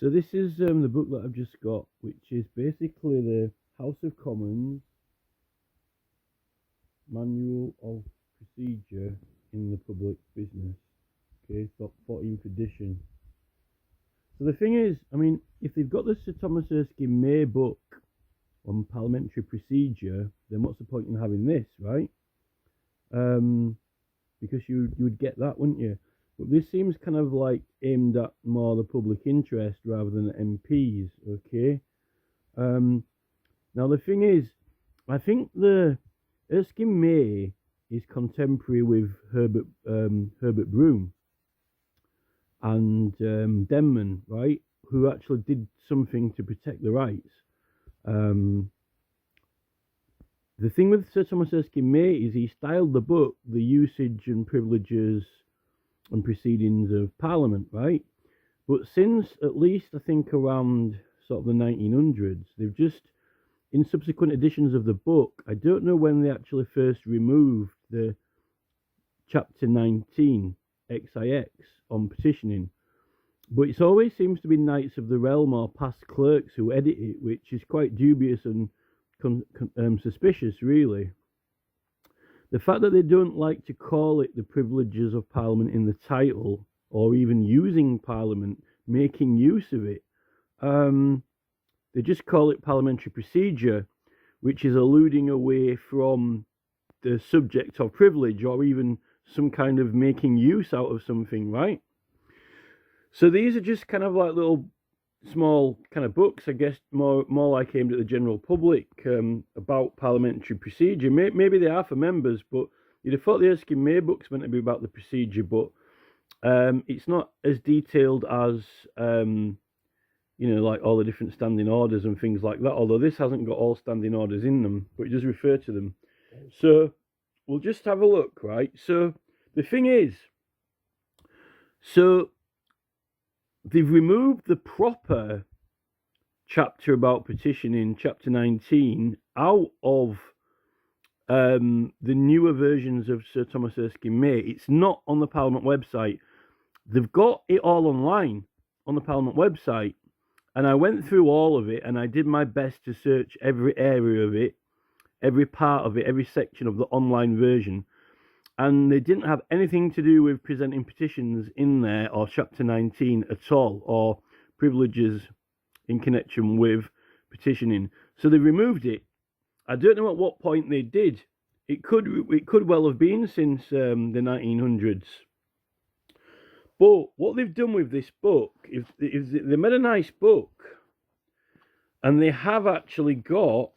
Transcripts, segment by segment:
So this is the book that I've just got, which is basically the House of Commons Manual of Procedure in the Public Business. Okay, 14th edition. So the thing is, I mean, if they've got the Sir Thomas Erskine May book on parliamentary procedure, then what's the point in having this, right? Because you would get that, wouldn't you? But this seems kind of like aimed at more the public interest rather than MPs, okay? Now the thing is, I think the Erskine May is contemporary with Herbert Broome and Denman, right? Who actually did something to protect the rights. The thing with Sir Thomas Erskine May is he styled the book The Usage and Privileges and Proceedings of Parliament, right? But since at least I think around sort of the 1900s, they've just, in subsequent editions of the book, I don't know when they actually first removed the chapter 19 XIX on petitioning, but it always seems to be Knights of the Realm or past clerks who edit it, which is quite dubious and suspicious, really. The fact that they don't like to call it the privileges of Parliament in the title, or even using Parliament, making use of it, they just call it parliamentary procedure, which is alluding away from the subject of privilege, or even some kind of making use out of something, right? So these are just kind of like little small kind of books, I guess, more like aimed at the general public, about parliamentary procedure. Maybe they are for members, but you'd have thought the Erskine May book's meant to be about the procedure, but it's not as detailed as like all the different standing orders and things like that, although this hasn't got all standing orders in them, but it does refer to them. So we'll just have a look, right? So the thing is, so they've removed the proper chapter about petitioning, chapter 19, out of the newer versions of Sir Thomas Erskine May. It's not on the Parliament website. They've got it all online on the Parliament website, and I went through all of it, and I did my best to search every area of it, every part of it, every section of the online version, and they didn't have anything to do with presenting petitions in there, or chapter 19 at all, or privileges in connection with petitioning. So they removed it. I don't know at what point they did. It could well have been since the 1900s. But what they've done with this book is they made a nice book, and they have actually got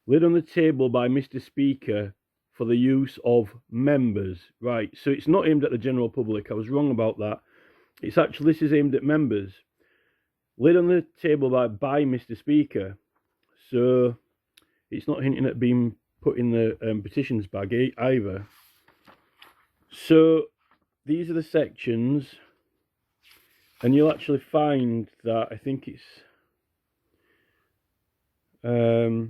laid on the table by Mr. Speaker for the use of members. Right, so it's not aimed at the general public. I was wrong about that. It's actually, this is aimed at members. Laid on the table by Mr. Speaker. So it's not hinting at being put in the petitions bag either. So these are the sections, and you'll actually find that I think it's I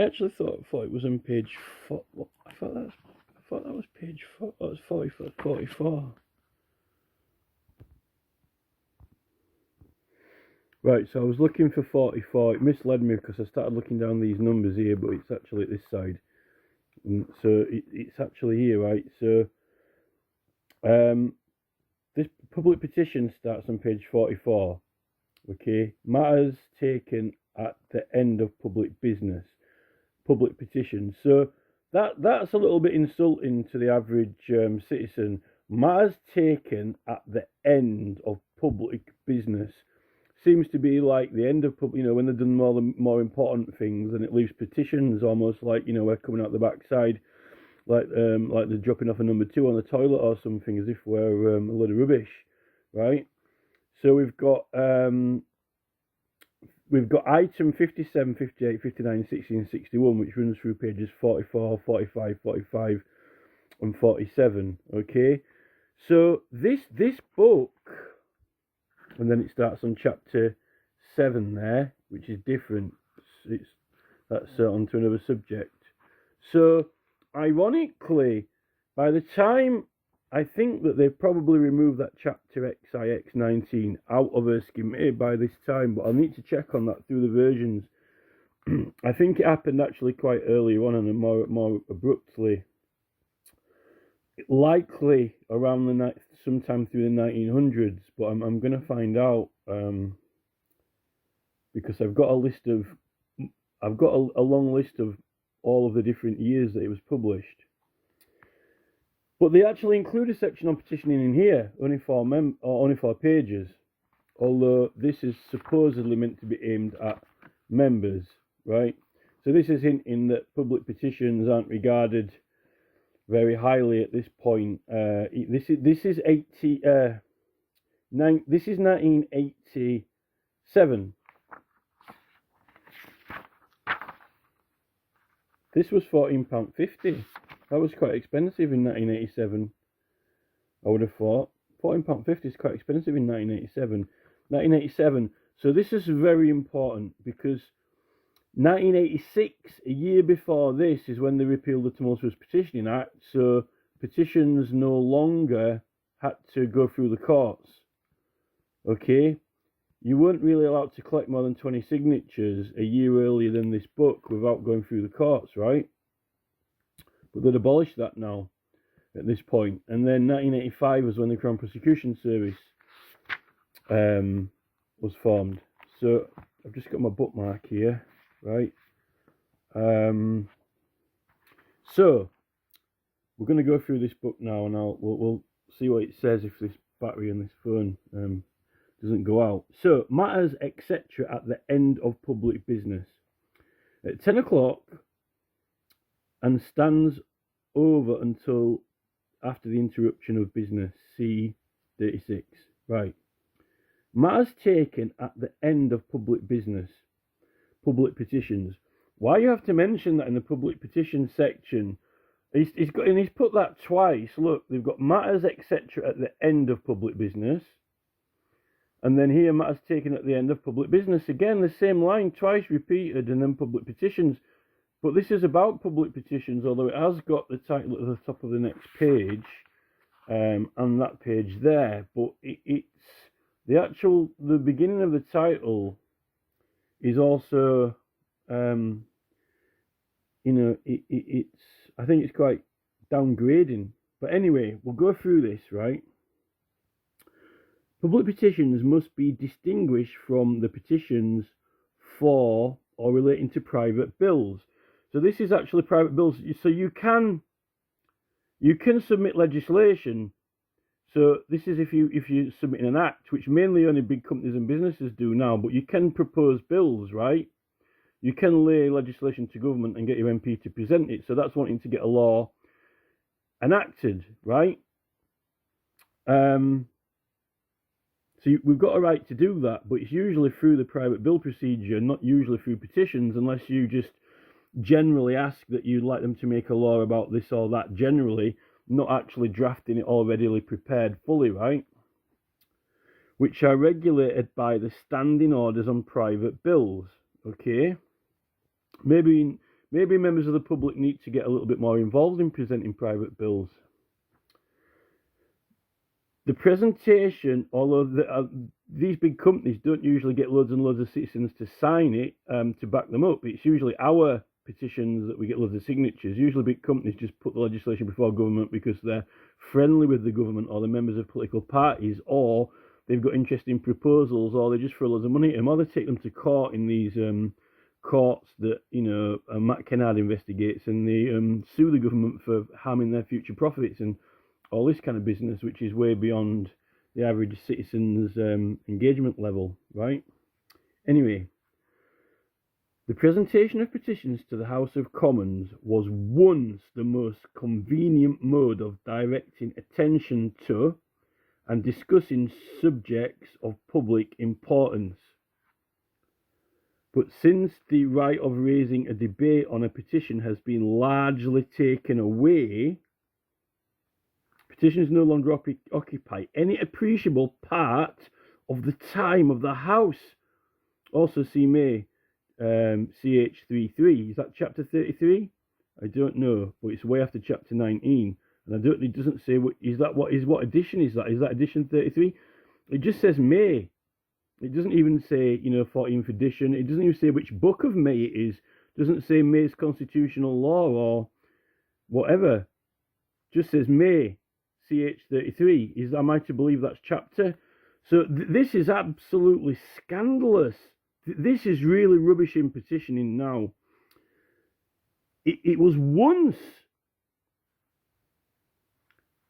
actually thought it was on page 4. I thought that was page 4. That was 44. Right, so I was looking for 44. It misled me because I started looking down these numbers here, but it's actually at this side. And so it's actually here, right? So this public petition starts on page 44. Okay, matters taken at the end of public business. Public petition. So that's a little bit insulting to the average citizen. Matters taken at the end of public business seems to be like the end of public, when they've done more important things, and it leaves petitions almost like, we're coming out the backside, like they're dropping off a number 2 on the toilet or something, as if we're a load of rubbish, right? So we've got item 57, 58, 59, 60 and 61, which runs through pages 44, 45, 45 and 47, okay? So this book, and then it starts on chapter 7 there, which is different. That's onto another subject. So, ironically, By the time, I think that they've probably removed that chapter XIX19 out of Erskine May by this time, but I'll need to check on that through the versions. I think it happened actually quite early on and more abruptly. Likely around the night, sometime through the 1900s, but I'm going to find out because I've got a long list of all of the different years that it was published. But they actually include a section on petitioning in here, only 4 pages, although this is supposedly meant to be aimed at members, right? So this is hinting that public petitions aren't regarded very highly at this point. This is 1987. This was £14.50. That was quite expensive in 1987. I would have thought £14.50 is quite expensive in 1987. 1987. So this is very important because 1986, a year before this, is when they repealed the Tumultuous Petitioning Act, so petitions no longer had to go through the courts. Okay? You weren't really allowed to collect more than 20 signatures a year earlier than this book without going through the courts, right? But they'd abolished that now at this point. And then 1985 was when the Crown Prosecution Service was formed. So I've just got my bookmark here. Right. So we're going to go through this book now, and we'll see what it says if this battery on this phone doesn't go out. So matters, etc., at the end of public business at 10 o'clock and stands over until after the interruption of business. C36. Right. Matters taken at the end of public business. Public petitions. Why you have to mention that in the public petition section? He's put that twice. Look, they've got matters etc. at the end of public business, and then here matters taken at the end of public business. Again, the same line twice repeated, and then public petitions. But this is about public petitions, although it has got the title at the top of the next page, and that page there. But it's the beginning of the title is also, it's, I think it's quite downgrading. But anyway, we'll go through this, right? Public petitions must be distinguished from the petitions for or relating to private bills. So this is actually private bills. So you can submit legislation. So this is if you submit an act, which mainly only big companies and businesses do now, but you can propose bills, right? You can lay legislation to government and get your MP to present it. So that's wanting to get a law enacted, right? So we've got a right to do that, but it's usually through the private bill procedure, not usually through petitions, unless you just generally ask that you'd like them to make a law about this or that generally, not actually drafting it all readily prepared fully, right? Which are regulated by the standing orders on private bills, okay? Maybe members of the public need to get a little bit more involved in presenting private bills. The presentation, although these big companies don't usually get loads and loads of citizens to sign it to back them up, it's usually our petitions that we get loads of signatures. Usually big companies just put the legislation before government because they're friendly with the government or the members of political parties, or they've got interesting proposals, or they just throw loads of money at them, or they take them to court in these courts that, Matt Kennard investigates, and they sue the government for harming their future profits and all this kind of business, which is way beyond the average citizen's engagement level, right? Anyway, the presentation of petitions to the House of Commons was once the most convenient mode of directing attention to and discussing subjects of public importance. But since the right of raising a debate on a petition has been largely taken away, petitions no longer occupy any appreciable part of the time of the House. Also see May, CH33. Is that chapter 33? I don't know, but it's way after chapter 19. And it doesn't say what edition is that? Is that edition 33? It just says May. It doesn't even say 14th edition. It doesn't even say which book of May it is. It doesn't say May's constitutional law or whatever. It just says May, CH33. Am I to believe that's chapter? So this is absolutely scandalous. This is really rubbish in petitioning now. It was once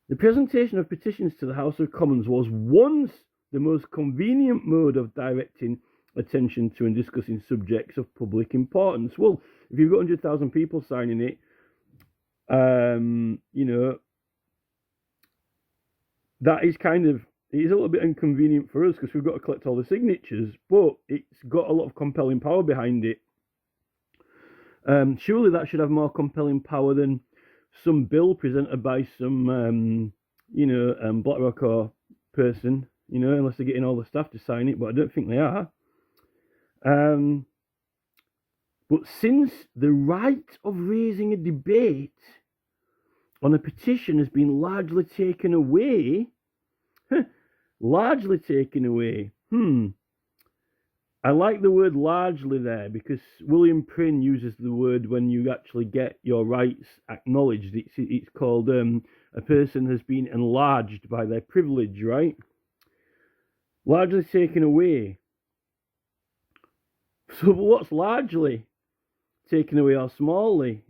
the presentation of petitions to the House of Commons was once the most convenient mode of directing attention to and discussing subjects of public importance. Well, if you've got 100,000 people signing it, that is it is a little bit inconvenient for us because we've got to collect all the signatures, but it's got a lot of compelling power behind it. Surely that should have more compelling power than some bill presented by some, BlackRock or person, unless they're getting all the staff to sign it, but I don't think they are. But since the right of raising a debate on a petition has been largely taken away, I like the word largely there because William Prynne uses the word when you actually get your rights acknowledged. It's called a person has been enlarged by their privilege, right? Largely taken away. So what's largely taken away or smallly?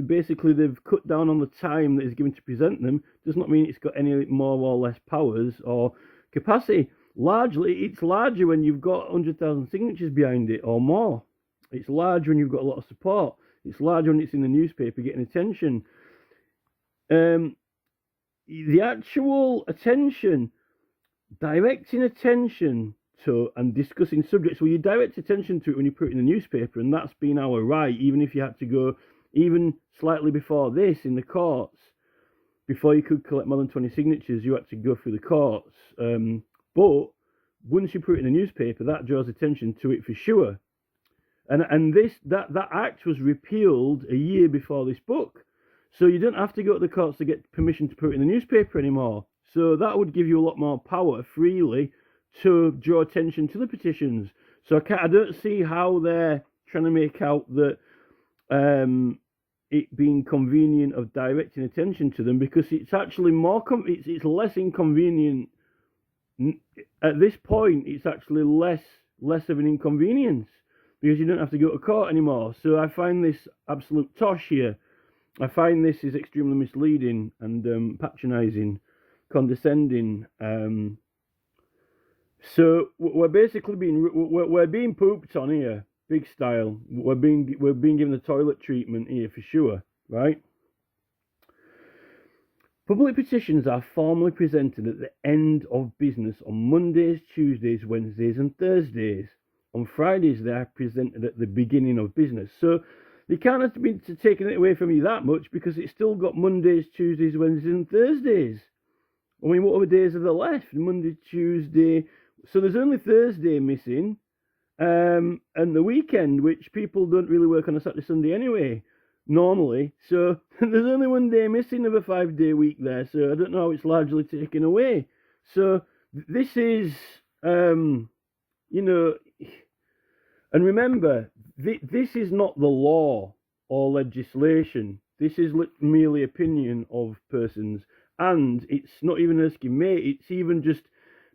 Basically, they've cut down on the time that is given to present them. Does not mean it's got any more or less powers or capacity. Largely, it's larger when you've got 100,000 signatures behind it or more. It's larger when you've got a lot of support. It's larger when it's in the newspaper getting attention. The actual attention, directing attention to and discussing subjects, well, you direct attention to it when you put it in the newspaper, and that's been our right, even if you had to go even slightly before this in the courts. Before you could collect more than 20 signatures, you had to go through the courts. But once you put it in the newspaper, that draws attention to it for sure. And that act was repealed a year before this book. So you don't have to go to the courts to get permission to put it in the newspaper anymore. So that would give you a lot more power freely to draw attention to the petitions. So I don't see how they're trying to make out that it being convenient of directing attention to them, because it's actually it's less inconvenient. At this point, it's actually less of an inconvenience because you don't have to go to court anymore. So I find this absolute tosh here. I find this is extremely misleading and patronising, condescending. So we're basically being pooped on here, big style. We're being given the toilet treatment here for sure, right? Public petitions are formally presented at the end of business on Mondays, Tuesdays, Wednesdays and Thursdays. On Fridays, they are presented at the beginning of business. So they can't have been taking it away from you that much because it's still got Mondays, Tuesdays, Wednesdays and Thursdays. I mean, what other days are there left? Monday, Tuesday. So there's only Thursday missing. And the weekend, which people don't really work on a Saturday, Sunday anyway. Normally, so there's only one day missing of a 5-day week there, so I don't know how it's largely taken away. So this is, and remember, this is not the law or legislation. This is merely opinion of persons, and it's not even asking May. It's even just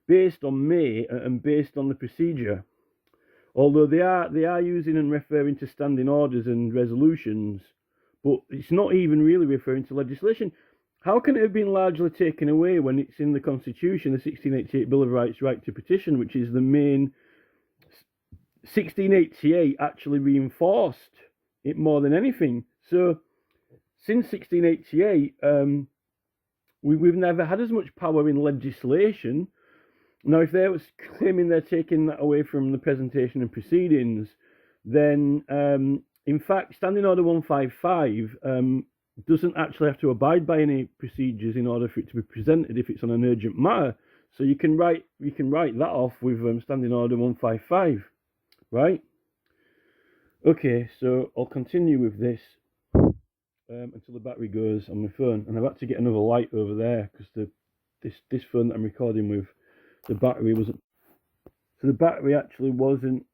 based on May and based on the procedure. Although they are using and referring to standing orders and resolutions. But it's not even really referring to legislation. How can it have been largely taken away when it's in the Constitution, the 1688 Bill of Rights, right to petition, which is the main... 1688 actually reinforced it more than anything. So, since 1688, we've never had as much power in legislation. Now, if they're claiming they're taking that away from the presentation and proceedings, then... in fact, Standing Order 155 doesn't actually have to abide by any procedures in order for it to be presented if it's on an urgent matter. So you can write that off with Standing Order 155, right? Okay, so I'll continue with this. until the battery goes on my phone, and I've had to get another light over there because this phone that I'm recording with, the battery wasn't. So the battery actually wasn't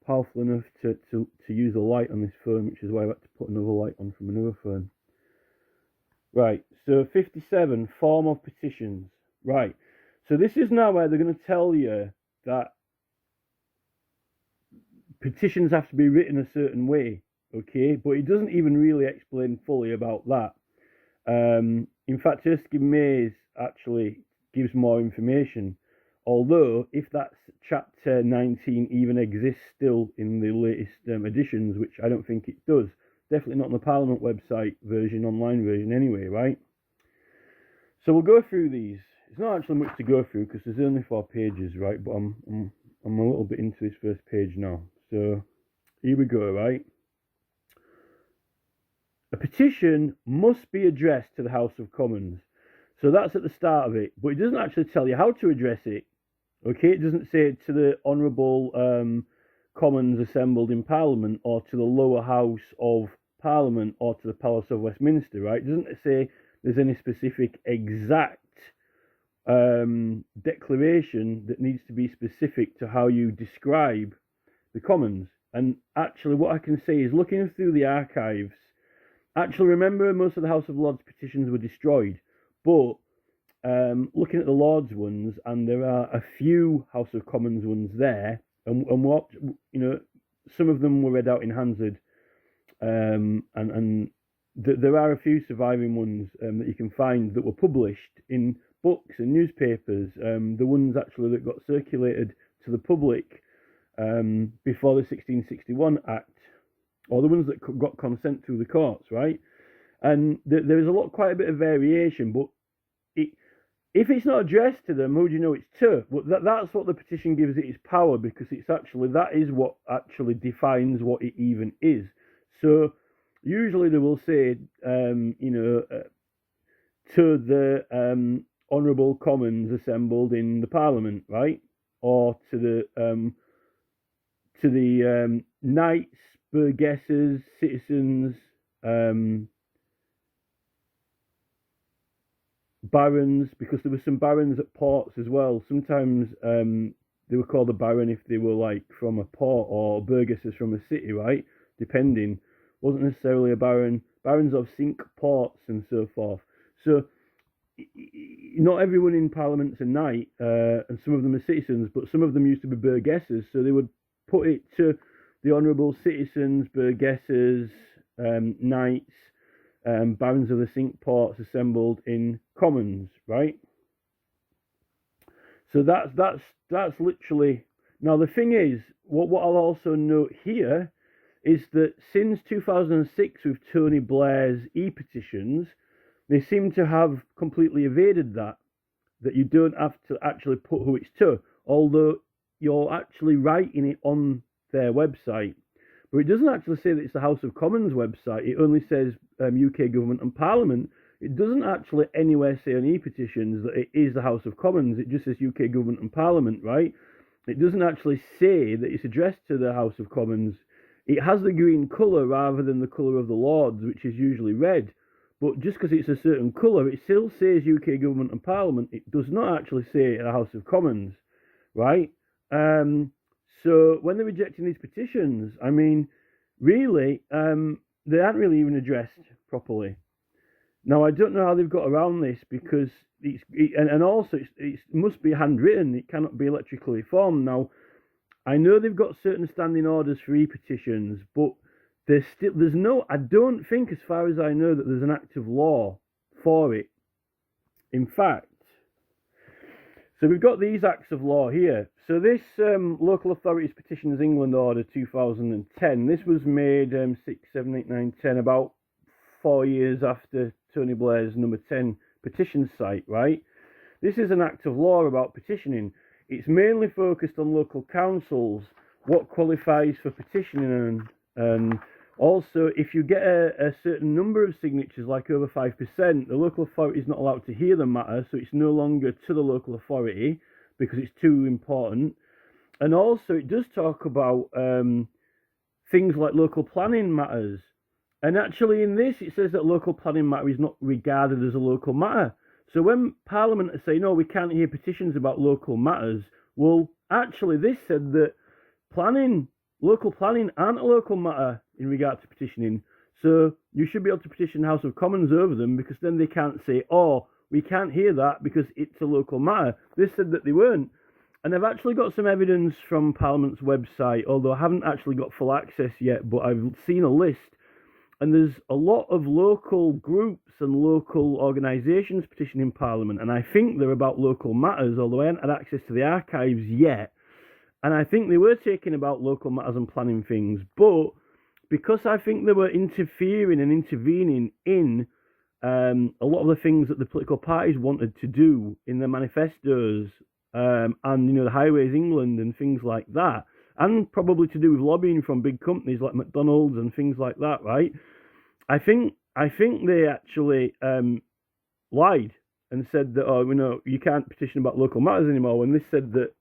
powerful enough to use a light on this phone, which is why I had to put another light on from another phone. Right, so 57, form of petitions. Right, so this is now where they're going to tell you that petitions have to be written a certain way, okay? But it doesn't even really explain fully about that. In fact, Erskine Mayes actually gives more information. Although, if that's chapter 19 even exists still in the latest editions, which I don't think it does, definitely not on the Parliament website version, online version anyway, right? So we'll go through these. It's not actually much to go through because there's only 4 pages, right? But I'm a little bit into this first page now. So here we go, right? A petition must be addressed to the House of Commons. So that's at the start of it, but it doesn't actually tell you how to address it. Okay, it doesn't say to the Honourable Commons assembled in Parliament, or to the lower house of Parliament, or to the Palace of Westminster, right? It doesn't say there's any specific exact declaration that needs to be specific to how you describe the Commons. And actually what I can say is, looking through the archives, actually remember most of the House of Lords petitions were destroyed, but looking at the Lords ones, and there are a few House of Commons ones there, and what, you know, some of them were read out in Hansard, and there are a few surviving ones that you can find that were published in books and newspapers, the ones actually that got circulated to the public before the 1661 Act, or the ones that got consent through the courts, right? And there is quite a bit of variation, but if it's not addressed to them, who do you know it's to? Well, that's what the petition gives it its power, because it's actually, that is what actually defines what it even is. So usually they will say, to the Honourable Commons assembled in the Parliament, right? Or to the knights, burgesses, citizens, barons, because there were some barons at ports as well. Sometimes they were called a baron if they were like from a port, or burgesses from a city, right? Depending. Wasn't necessarily a baron. Barons of Cinque Ports and so forth. So not everyone in Parliament's a knight, and some of them are citizens, but some of them used to be burgesses, so they would put it to the honourable citizens, burgesses, knights, barons of the Cinque Ports assembled in Commons, right? So that's literally. Now the thing is, what I'll also note here is that since 2006 with Tony Blair's e-petitions, they seem to have completely evaded that you don't have to actually put who it's to, although you're actually writing it on their website. But it doesn't actually say that it's the House of Commons website. It only says UK Government and Parliament. It doesn't actually anywhere say on e-petitions that it is the House of Commons. It just says UK Government and Parliament, right? It doesn't actually say that it's addressed to the House of Commons. It has the green colour rather than the colour of the Lords, which is usually red. But just because it's a certain colour, it still says UK Government and Parliament. It does not actually say the House of Commons, right? So when they're rejecting these petitions, I mean, really, they aren't really even addressed properly. Now, I don't know how they've got around this, because it must be handwritten. It cannot be electrically formed. Now, I know they've got certain standing orders for e-petitions, but I don't think, as far as I know, that there's an active law for it. In fact, so we've got these acts of law here. So this Local Authorities Petitions England Order 2010, this was made 6, 7, 8, 9, 10, about 4 years after Tony Blair's number 10 petition site, right? This is an act of law about petitioning. It's mainly focused on local councils, what qualifies for petitioning, and also if you get a certain number of signatures, like over 5%, the local authority is not allowed to hear the matter, so it's no longer to the local authority because it's too important. And also it does talk about things like local planning matters. And actually, in this, it says that local planning matter is not regarded as a local matter. So when Parliament are saying, "No, we can't hear petitions about local matters," well, actually, this said that local planning, aren't a local matter in regard to petitioning. So you should be able to petition the House of Commons over them, because then they can't say, "Oh, we can't hear that because it's a local matter." This said that they weren't. And I've actually got some evidence from Parliament's website, although I haven't actually got full access yet, but I've seen a list. And there's a lot of local groups and local organisations petitioning Parliament, and I think they're about local matters, although I haven't had access to the archives yet. And I think they were talking about local matters and planning things, but because I think they were interfering and intervening in a lot of the things that the political parties wanted to do in their manifestos, and the Highways England and things like that, and probably to do with lobbying from big companies like McDonald's and things like that, right? I think they actually lied and said that, you can't petition about local matters anymore, when this said that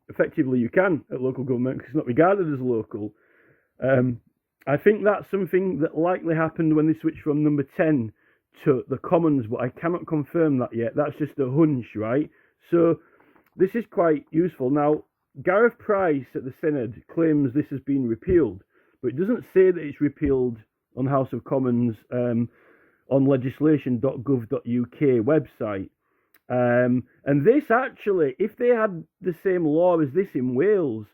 effectively you can at local government because it's not regarded as local. I think that's something that likely happened when they switched from number 10 to the Commons, but I cannot confirm that yet. That's just a hunch, right? So this is quite useful. Now, Gareth Price at the Synod claims this has been repealed, but it doesn't say that it's repealed on House of Commons on legislation.gov.uk website. And this actually, if they had the same law as this in Wales,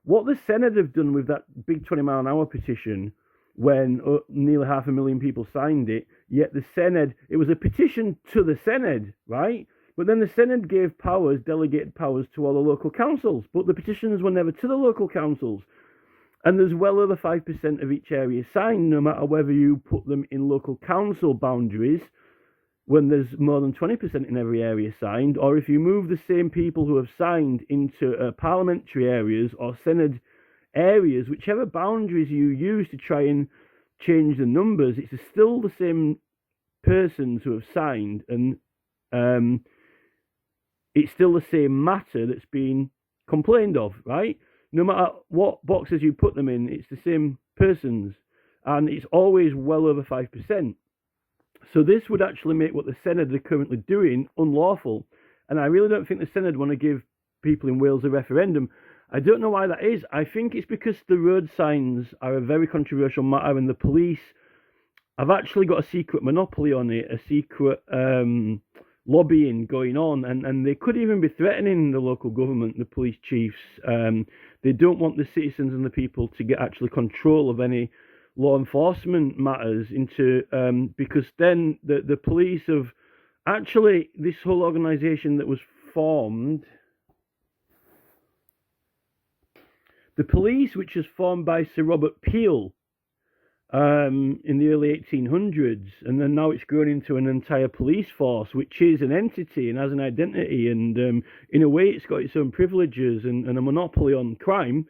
what the Synod have done with that big 20-mile-an-hour petition, when nearly 500,000 people signed it, yet the Synod, it was a petition to the Synod, right? But then the Synod gave delegated powers to all the local councils, but the petitions were never to the local councils. And there's well over 5% of each area signed, no matter whether you put them in local council boundaries, when there's more than 20% in every area signed, or if you move the same people who have signed into parliamentary areas or Synod areas, whichever boundaries you use to try and change the numbers, it's still the same persons who have signed, and it's still the same matter that's been complained of, right? No matter what boxes you put them in, it's the same persons, and it's always well over 5%. So this would actually make what the Synod are currently doing unlawful, and I really don't think the Synod want to give people in Wales a referendum. I don't know why that is. I think it's because the road signs are a very controversial matter, and the police have actually got a secret monopoly on it, a secret lobbying going on, and they could even be threatening the local government, the police chiefs. They don't want the citizens and the people to get actually control of any law enforcement matters because then the police have actually, this whole organisation that was formed, the police, which was formed by Sir Robert Peel in the early 1800s, and then now it's grown into an entire police force, which is an entity and has an identity, and in a way it's got its own privileges and a monopoly on crime,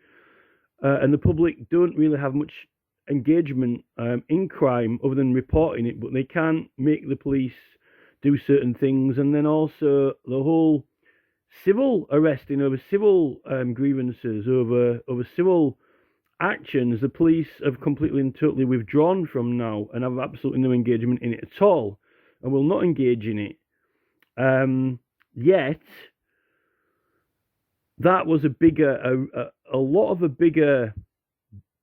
and the public don't really have much engagement in crime other than reporting it, but they can't make the police do certain things. And then also the whole civil arresting over civil grievances, over civil actions, the police have completely and totally withdrawn from now and have absolutely no engagement in it at all, and will not engage in it. Yet that was a lot of a bigger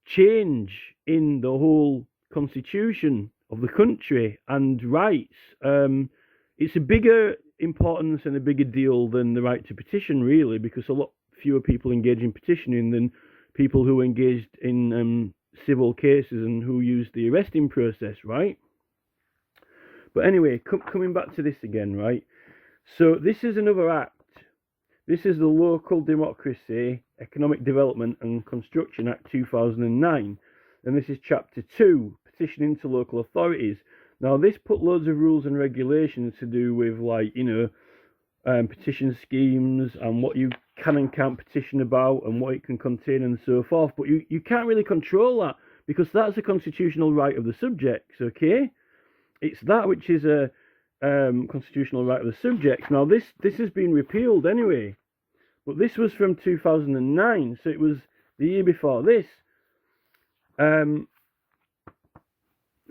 change in the whole constitution of the country and rights. It's a bigger importance and a bigger deal than the right to petition, really, because a lot fewer people engage in petitioning than people who engaged in civil cases and who used the arresting process, right? But anyway, coming back to this again, right? So this is another act. This is the Local Democracy, Economic Development and Construction Act 2009. And this is Chapter 2, Petitioning to Local Authorities. Now, this put loads of rules and regulations to do with, like, petition schemes and what you can and can't petition about and what it can contain and so forth. But you can't really control that, because that's a constitutional right of the subjects, okay? It's that which is a constitutional right of the subjects. Now, this has been repealed anyway, but this was from 2009, so it was the year before this.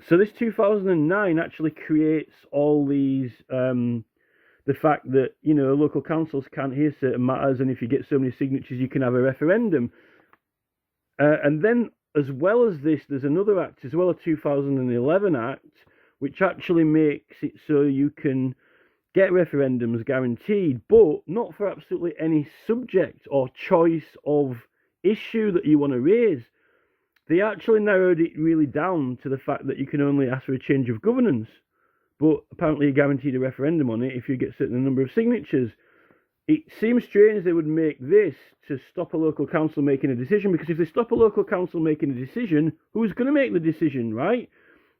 So this 2009 actually creates all these, the fact that, local councils can't hear certain matters, and if you get so many signatures, you can have a referendum. And then, as well as this, there's another act as well, a 2011 act, which actually makes it so you can get referendums guaranteed, but not for absolutely any subject or choice of issue that you want to raise. They actually narrowed it really down to the fact that you can only ask for a change of governance, but apparently you're guaranteed a referendum on it if you get a certain number of signatures. It seems strange they would make this to stop a local council making a decision, because if they stop a local council making a decision, who's going to make the decision, right?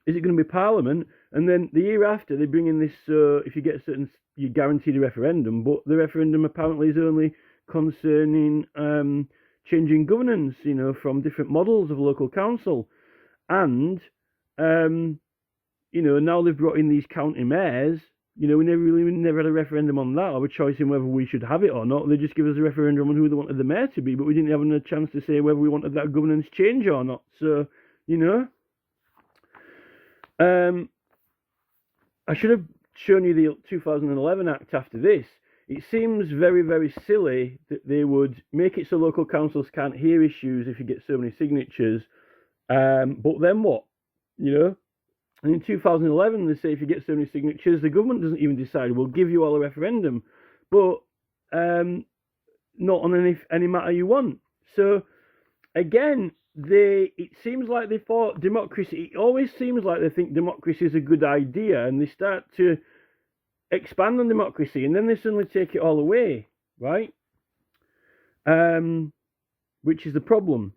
Is it going to be Parliament? And then the year after, they bring in this, if you get a certain, you're guaranteed a referendum, but the referendum apparently is only concerning changing governance, from different models of local council. And, now they've brought in these county mayors. We never had a referendum on that, or a choice in whether we should have it or not. They just give us a referendum on who they wanted the mayor to be, but we didn't have a chance to say whether we wanted that governance change or not. So, I should have shown you the 2011 Act after this. It seems very, very silly that they would make it so local councils can't hear issues if you get so many signatures. But then what? And in 2011, they say if you get so many signatures, the government doesn't even decide. We'll give you all a referendum, but not on any matter you want. So again, it seems like they thought democracy. It always seems like they think democracy is a good idea, and they start to expand on democracy, and then they suddenly take it all away, right? Which is the problem.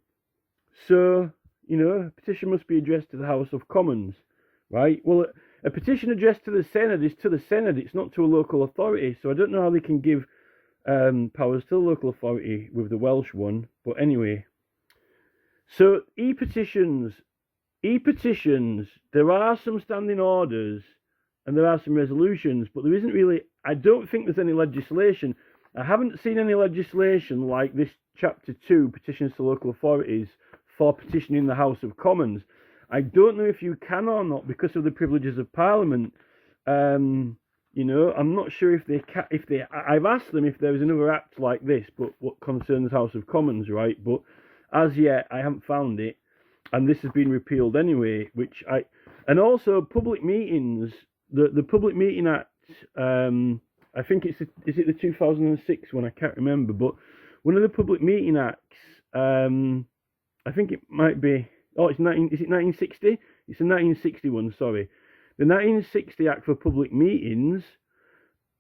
So, a petition must be addressed to the House of Commons, right? Well, a petition addressed to the Senate is to the Senate. It's not to a local authority. So I don't know how they can give powers to the local authority with the Welsh one. But anyway, so e-petitions, there are some standing orders and there are some resolutions, but there isn't really, I don't think there's any legislation. I haven't seen any legislation like this Chapter 2, petitions to local authorities, for petitioning the House of Commons. I don't know if you can or not because of the privileges of Parliament. I'm not sure if they can. I've asked them if there is another act like this, but what concerns House of Commons, right? But as yet, I haven't found it, and this has been repealed anyway. And also public meetings. The Public Meeting Act. I think is it the 2006 one? I can't remember, but one of the Public Meeting Acts. I think it might be. Oh, is it 1960? It's a 1961, sorry. The 1960 Act for Public Meetings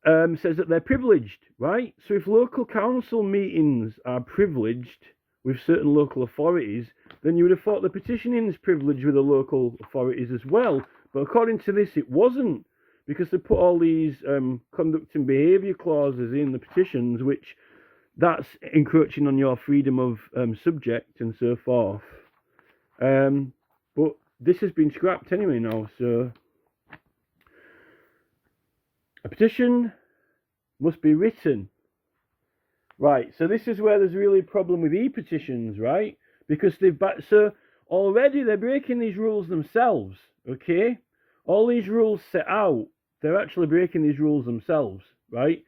says that they're privileged, right? So if local council meetings are privileged with certain local authorities, then you would have thought the petitioning is privileged with the local authorities as well. But according to this, it wasn't, because they put all these conduct and behaviour clauses in the petitions, which that's encroaching on your freedom of subject and so forth. But this has been scrapped anyway now, so a petition must be written. Right, so this is where there's really a problem with e-petitions, right? Because so already they're breaking these rules themselves, okay? All these rules set out, they're actually breaking these rules themselves, right?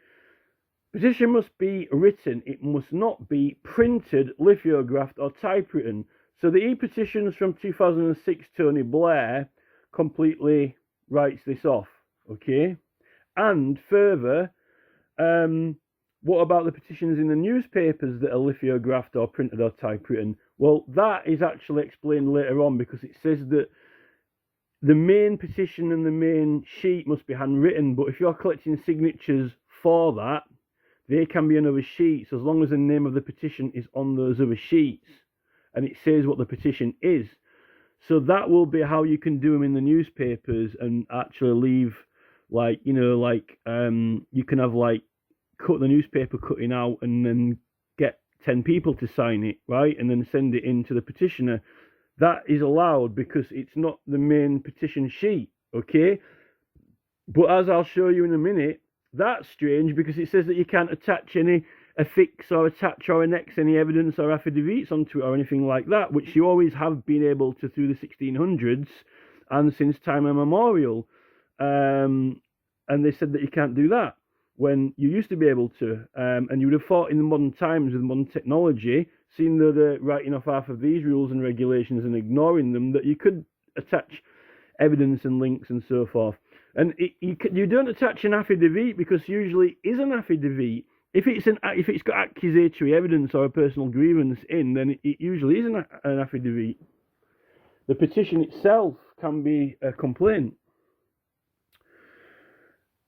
Petition must be written, it must not be printed, lithographed or typewritten. So the e-petitions from 2006, Tony Blair completely writes this off, okay? And further, what about the petitions in the newspapers that are lithographed or printed or typewritten? Well, that is actually explained later on, because it says that the main petition and the main sheet must be handwritten, but if you're collecting signatures for that, they can be on other sheets, as long as the name of the petition is on those other sheets and it says what the petition is. So that will be how you can do them in the newspapers and actually leave, you can have cut the newspaper cutting out and then get 10 people to sign it, right? And then send it in to the petitioner. That is allowed because it's not the main petition sheet, okay? But as I'll show you in a minute, that's strange because it says that you can't affix or attach or annex any evidence or affidavits onto it or anything like that, which you always have been able to through the 1600s and since time immemorial. And they said that you can't do that when you used to be able to. And you would have thought in the modern times with modern technology, seeing that they're writing off half of these rules and regulations and ignoring them, that you could attach evidence and links and so forth. And you don't attach an affidavit because usually is an affidavit. If it's got accusatory evidence or a personal grievance in, then it usually is an affidavit. The petition itself can be a complaint.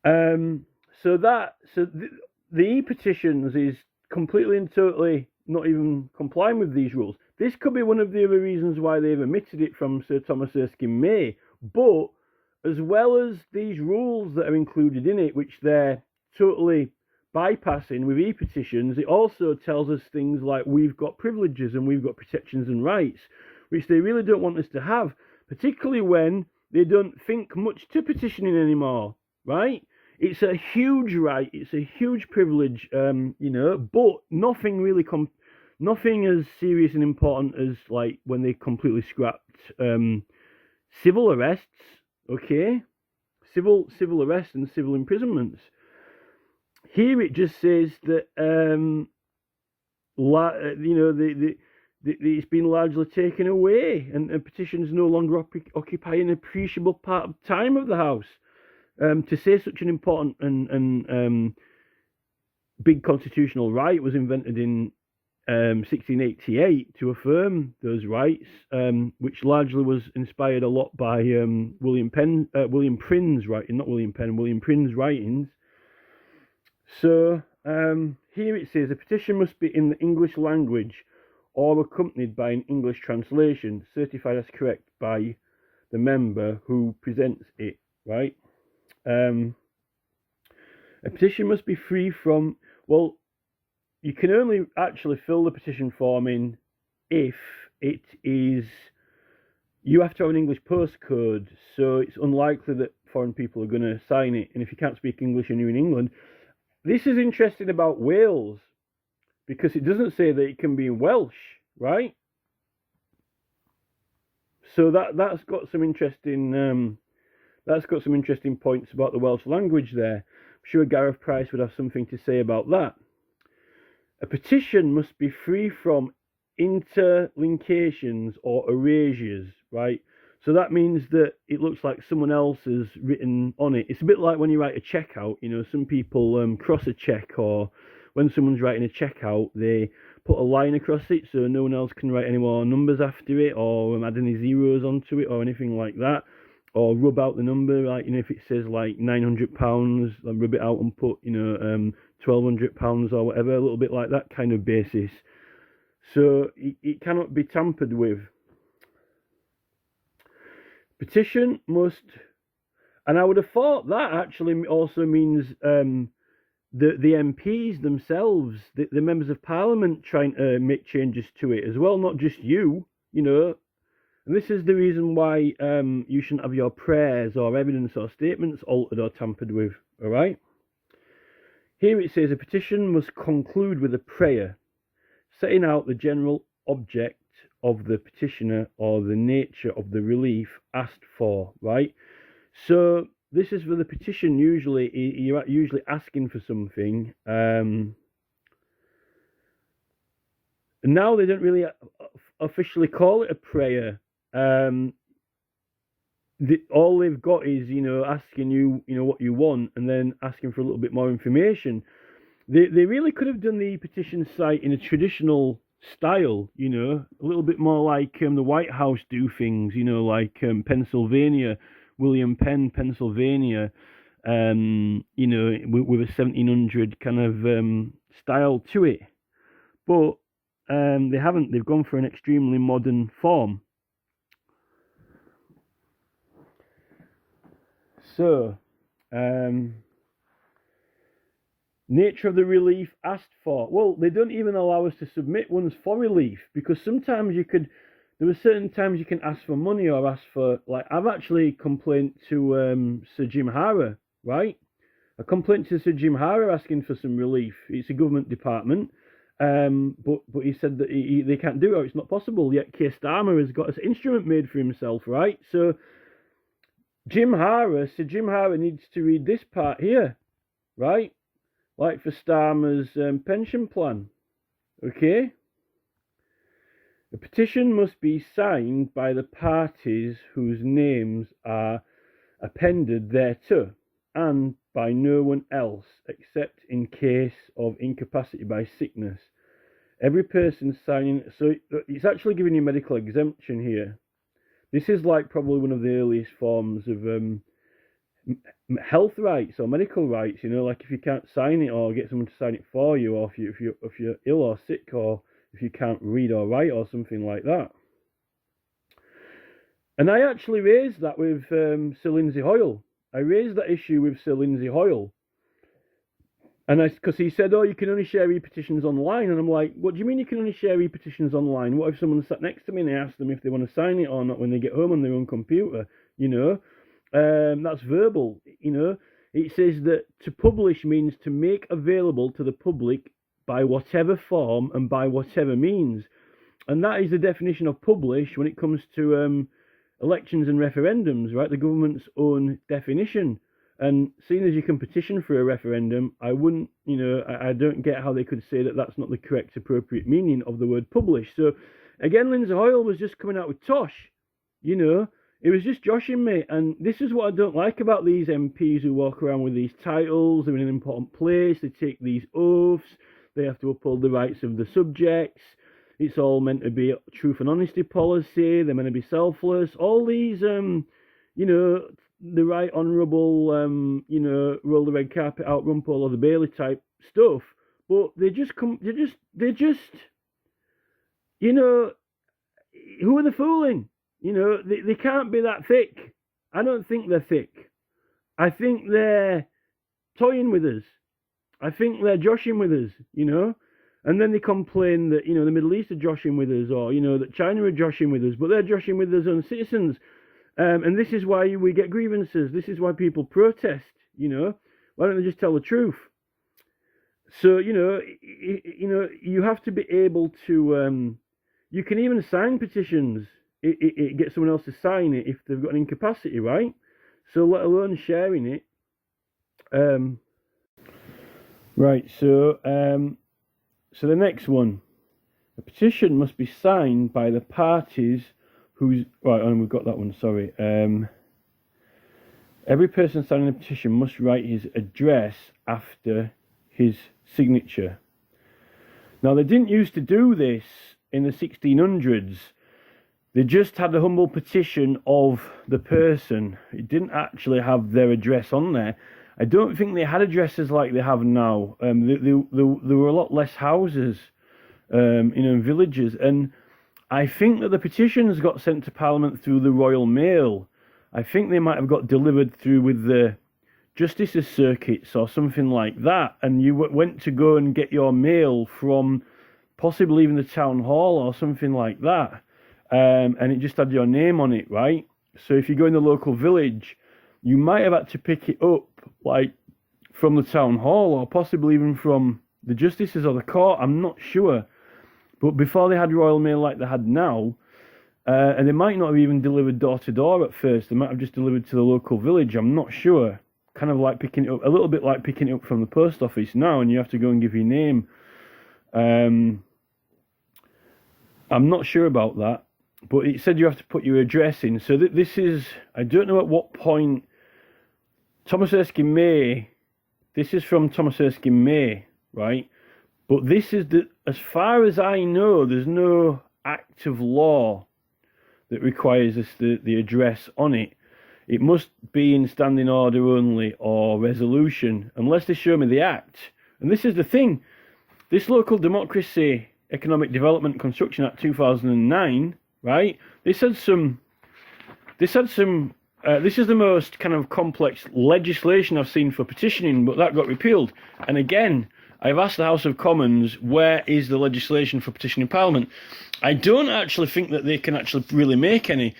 So the e-petitions is completely and totally not even complying with these rules. This could be one of the other reasons why they've omitted it from Sir Thomas Erskine May. But as well as these rules that are included in it, which they're totally bypassing with e-petitions, it also tells us things like we've got privileges and we've got protections and rights, which they really don't want us to have, particularly when they don't think much to petitioning anymore, right? It's a huge right, it's a huge privilege, but nothing as serious and important as like when they completely scrapped civil arrests, okay? Civil arrests and civil imprisonments. Here it just says that it's been largely taken away, and petitions no longer occupy an appreciable part of time of the House. To say such an important and big constitutional right was invented in 1688 to affirm those rights, which largely was inspired a lot by William Prynne's writings. So here it says a petition must be in the English language or accompanied by an English translation, certified as correct by the member who presents it, right? A petition must be free from, well, you can only actually fill the petition form in if it is, you have to have an English postcode, so it's unlikely that foreign people are going to sign it. And if you can't speak English and you're in England, this is interesting about Wales, because it doesn't say that it can be in Welsh, right? So that's got some interesting points about the Welsh language there. I'm sure Gareth Price would have something to say about that. A petition must be free from interlinkations or erasures, right? So that means that it looks like someone else has written on it. It's a bit like when you write a check out, some people cross a check, or when someone's writing a check out, they put a line across it so no one else can write any more numbers after it, or add any zeros onto it, or anything like that. Or rub out the number, like, if it says like £900, then rub it out and put, £1,200 or whatever, a little bit like that kind of basis. So it cannot be tampered with. Petition must, and I would have thought that actually also means the MPs themselves, the members of Parliament, trying to make changes to it as well, not just you, And this is the reason why you shouldn't have your prayers or evidence or statements altered or tampered with, all right? Here it says a petition must conclude with a prayer, setting out the general object of the petitioner or the nature of the relief asked for, right? So this is for the petition. Usually, you're usually asking for something. Now they don't really officially call it a prayer. All they've got is, asking you, what you want, and then asking for a little bit more information. They really could have done the petition site in a traditional style, a little bit more like the White House do things, like Pennsylvania, William Penn, Pennsylvania, with a 1700 kind of style to it. But they haven't. They've gone for an extremely modern form. So, nature of the relief asked for. Well, they don't even allow us to submit ones for relief, because sometimes there are certain times you can ask for money or ask for, like, I've actually complained to Sir Jim Hara, right? I complained to Sir Jim Hara asking for some relief. It's a government department, but he said that they can't do it, or it's not possible. Yet Keir Starmer has got an instrument made for himself, right? So Jim Hara needs to read this part here, right? Like for Starmer's pension plan. Okay? The petition must be signed by the parties whose names are appended thereto, and by no one else, except in case of incapacity by sickness. Every person signing, so it's actually giving you medical exemption here. This is like probably one of the earliest forms of health rights or medical rights. You know, like if you can't sign it or get someone to sign it for you, or if you're ill or sick, or if you can't read or write or something like that. And I actually raised that with Sir Lindsay Hoyle. I raised that issue with Sir Lindsay Hoyle. And because he said, oh, you can only share e-petitions online. And I'm like, what do you mean you can only share e-petitions online? What if someone sat next to me and I asked them if they want to sign it or not when they get home on their own computer? You know, that's verbal. You know, it says that to publish means to make available to the public by whatever form and by whatever means. And that is the definition of publish when it comes to elections and referendums, right? The government's own definition. And seeing as you can petition for a referendum, I wouldn't, you know, I don't get how they could say that that's not the correct, appropriate meaning of the word publish. So, again, Lindsay Hoyle was just coming out with tosh, you know. It was just joshing me. And this is what I don't like about these MPs who walk around with these titles. They're in an important place. They take these oaths. They have to uphold the rights of the subjects. It's all meant to be a truth and honesty policy. They're meant to be selfless. All these, you know, the right honourable, you know, roll the red carpet out, Rumpole or the Bailey type stuff. But they just, you know, who are they fooling? You know, they can't be that thick. I don't think they're thick. I think they're toying with us. I think they're joshing with us, you know. And then they complain that, you know, the Middle East are joshing with us, or, you know, that China are joshing with us, but they're joshing with us own citizens. And this is why we get grievances. This is why people protest, you know. Why don't they just tell the truth? So, you know, you have to be able to, you can even sign petitions. It get someone else to sign it if they've got an incapacity, right? So let alone sharing it. Right, so the next one. A petition must be signed by the parties who's... Right, and we've got that one, sorry. Every person signing a petition must write his address after his signature. Now, they didn't used to do this in the 1600s. They just had a humble petition of the person. It didn't actually have their address on there. I don't think they had addresses like they have now. There were a lot less houses, you know, in villages. And I think that the petitions got sent to Parliament through the Royal Mail. I think they might have got delivered through with the Justices' circuits or something like that. And you went to go and get your mail from possibly even the town hall or something like that. And it just had your name on it, right? So if you go in the local village, you might have had to pick it up, like, from the town hall or possibly even from the justices or the court. I'm not sure. But before they had Royal Mail like they had now, and they might not have even delivered door to door at first. They might have just delivered to the local village. I'm not sure. Kind of like picking it up, a little bit like picking it up from the post office now, and you have to go and give your name. I'm not sure about that. But it said you have to put your address in. So this is, I don't know at what point, Thomas Erskine May, this is from Thomas Erskine May, right? But this is, as far as I know, there's no act of law that requires the address on it. It must be in standing order only or resolution, unless they show me the act. And this is the thing, this Local Democracy Economic Development Construction Act 2009, right? This is the most kind of complex legislation I've seen for petitioning, but that got repealed. And again, I've asked the House of Commons, where is the legislation for petitioning Parliament? I don't actually think that they can actually really make any.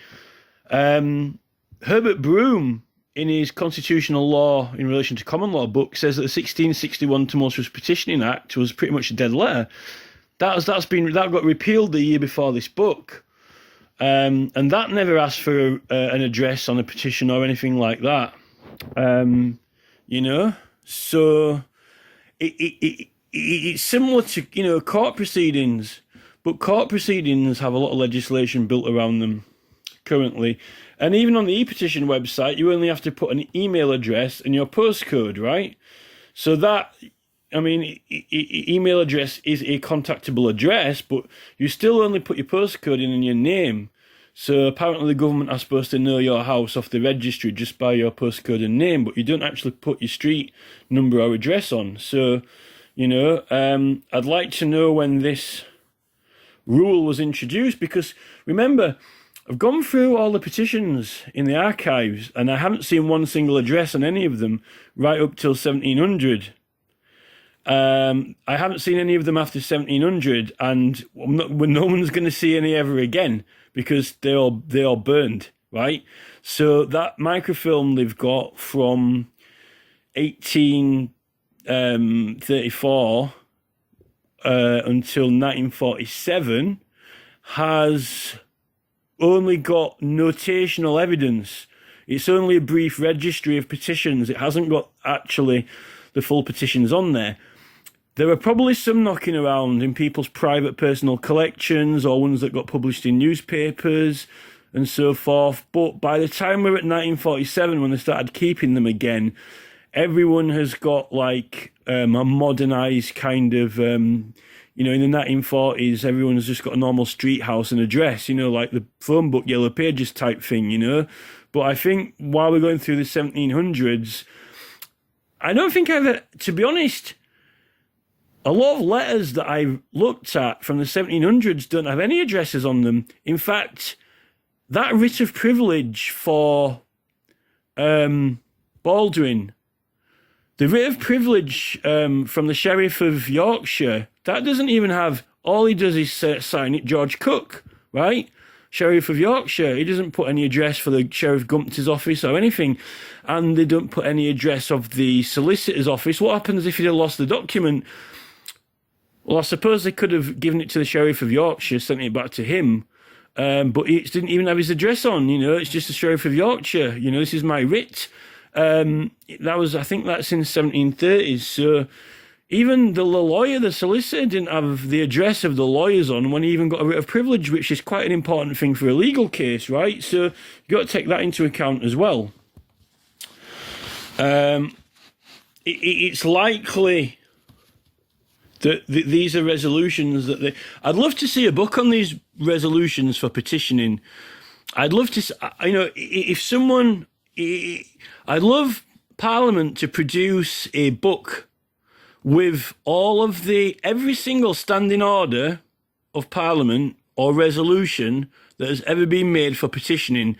Herbert Broom, in his Constitutional Law in Relation to Common Law book, says that the 1661 Tumultuous Petitioning Act was pretty much a dead letter. That got repealed the year before this book. And that never asked for an address on a petition or anything like that. You know, so it's similar to, you know, court proceedings, but court proceedings have a lot of legislation built around them currently. And even on the e-petition website, you only have to put an email address and your postcode, right? So that, I mean, email address is a contactable address, but you still only put your postcode in and your name. So apparently the government are supposed to know your house off the registry just by your postcode and name, but you don't actually put your street number or address on. So, you know, I'd like to know when this rule was introduced, because remember, I've gone through all the petitions in the archives and I haven't seen one single address on any of them right up till 1700. I haven't seen any of them after 1700, and no one's going to see any ever again, because they all burned, right? So that microfilm they've got from 1834 until 1947 has only got notational evidence. It's only a brief registry of petitions. It hasn't got actually the full petitions on there. There are probably some knocking around in people's private personal collections or ones that got published in newspapers and so forth. But by the time we're at 1947, when they started keeping them again, everyone has got like a modernized kind of, you know, in the 1940s, everyone's just got a normal street house and address, you know, like the phone book Yellow Pages type thing, you know. But I think while we're going through the 1700s, I don't think to be honest, a lot of letters that I've looked at from the 1700s don't have any addresses on them. In fact, that writ of privilege for Baldwin, the writ of privilege from the Sheriff of Yorkshire, that doesn't even have, all he does is sign it George Cook, right? Sheriff of Yorkshire. He doesn't put any address for the Sheriff Gumpty's office or anything. And they don't put any address of the solicitor's office. What happens if he'd have lost the document? Well, I suppose they could have given it to the Sheriff of Yorkshire, sent it back to him. But it didn't even have his address on, you know. It's just the Sheriff of Yorkshire. You know, this is my writ. That was, I think that's in the 1730s. So even the lawyer, the solicitor, didn't have the address of the lawyers on when he even got a writ of privilege, which is quite an important thing for a legal case, right? So you've got to take that into account as well. It's likely that these are resolutions that I'd love to see a book on these resolutions for petitioning. I'd love to, you know, if someone, I'd love Parliament to produce a book with all of every single standing order of Parliament or resolution that has ever been made for petitioning,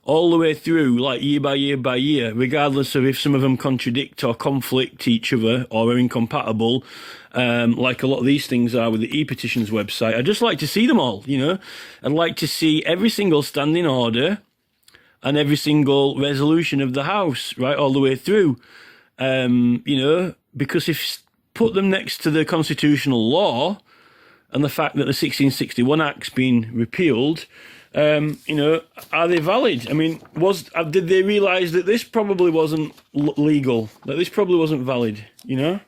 all the way through, like year by year by year, regardless of if some of them contradict or conflict each other or are incompatible, like a lot of these things are with the e-petitions website. I'd just like to see them all, you know. I'd like to see every single standing order and every single resolution of the House, right, all the way through, you know, because if put them next to the constitutional law and the fact that the 1661 Act's been repealed, you know, are they valid? I mean, did they realise that this probably wasn't legal, that this probably wasn't valid, you know?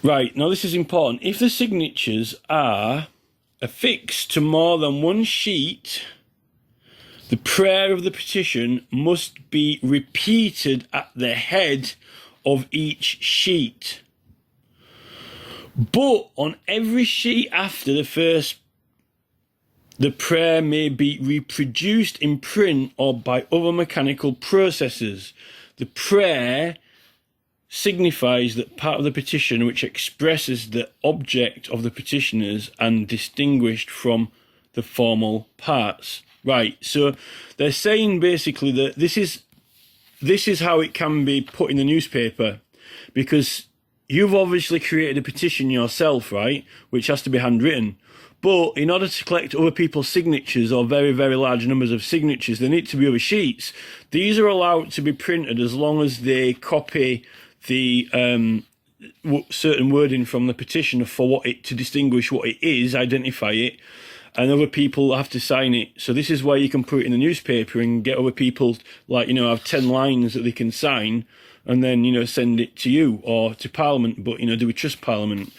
Right, now this is important. If the signatures are affixed to more than one sheet, the prayer of the petition must be repeated at the head of each sheet. But on every sheet after the first, the prayer may be reproduced in print or by other mechanical processes. The prayer signifies that part of the petition which expresses the object of the petitioners and distinguished from the formal parts. Right, so they're saying basically that this is how it can be put in the newspaper, because you've obviously created a petition yourself, right, which has to be handwritten. But in order to collect other people's signatures or very, very large numbers of signatures, there need to be other sheets. These are allowed to be printed as long as they copy the certain wording from the petition for what it, to distinguish what it is, identify it. and other people have to sign it. So this is why you can put it in the newspaper and get other people, like, have 10 lines that they can sign, and then, send it to you or to Parliament. But, do we trust Parliament?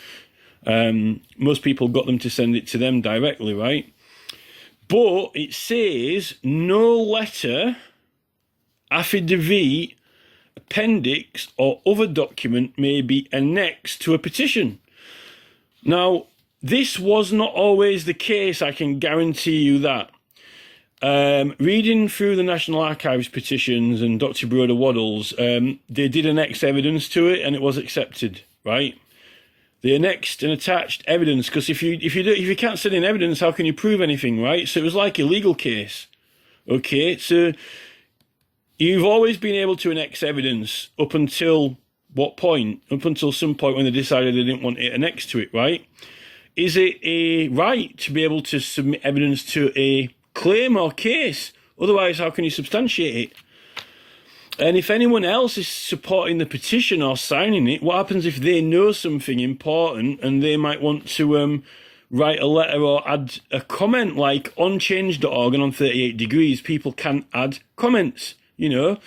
Most people got them to send it to them directly, right? But it says no letter, affidavit, appendix, or other document may be annexed to a petition. Now, this was not always the case, I can guarantee you that. Reading through the National Archives petitions and Dr. Broder Waddles, they did annex evidence to it and it was accepted, right? They annexed and attached evidence, because if you can't send in evidence, how can you prove anything, right? So it was like a legal case. Okay, so you've always been able to annex evidence up until what point? Up until some point when they decided they didn't want it annexed to it, right? Is it a right to be able to submit evidence to a claim or case? Otherwise, how can you substantiate it? And if anyone else is supporting the petition or signing it, what happens if they know something important and they might want to write a letter or add a comment? Like on change.org and on 38 Degrees, people can add comments, They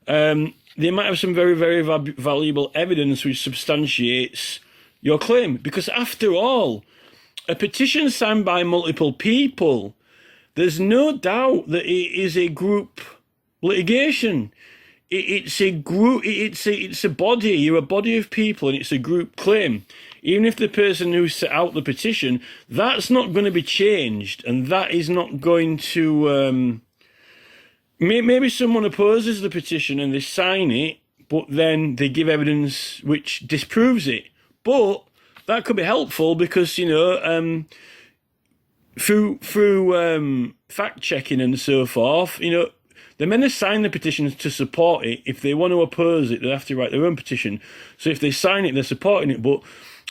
might have some very, very valuable evidence which substantiates your claim. Because after all, a petition signed by multiple people, there's no doubt that it is a group litigation. It's a group, it's a body, you're a body of people, and it's a group claim. Even if the person who set out the petition, that's not going to be changed, and that is not going to... maybe someone opposes the petition and they sign it, but then they give evidence which disproves it. But that could be helpful because, through fact-checking and so forth, the men sign the petitions to support it. If they want to oppose it, they have to write their own petition. So if they sign it, they're supporting it. But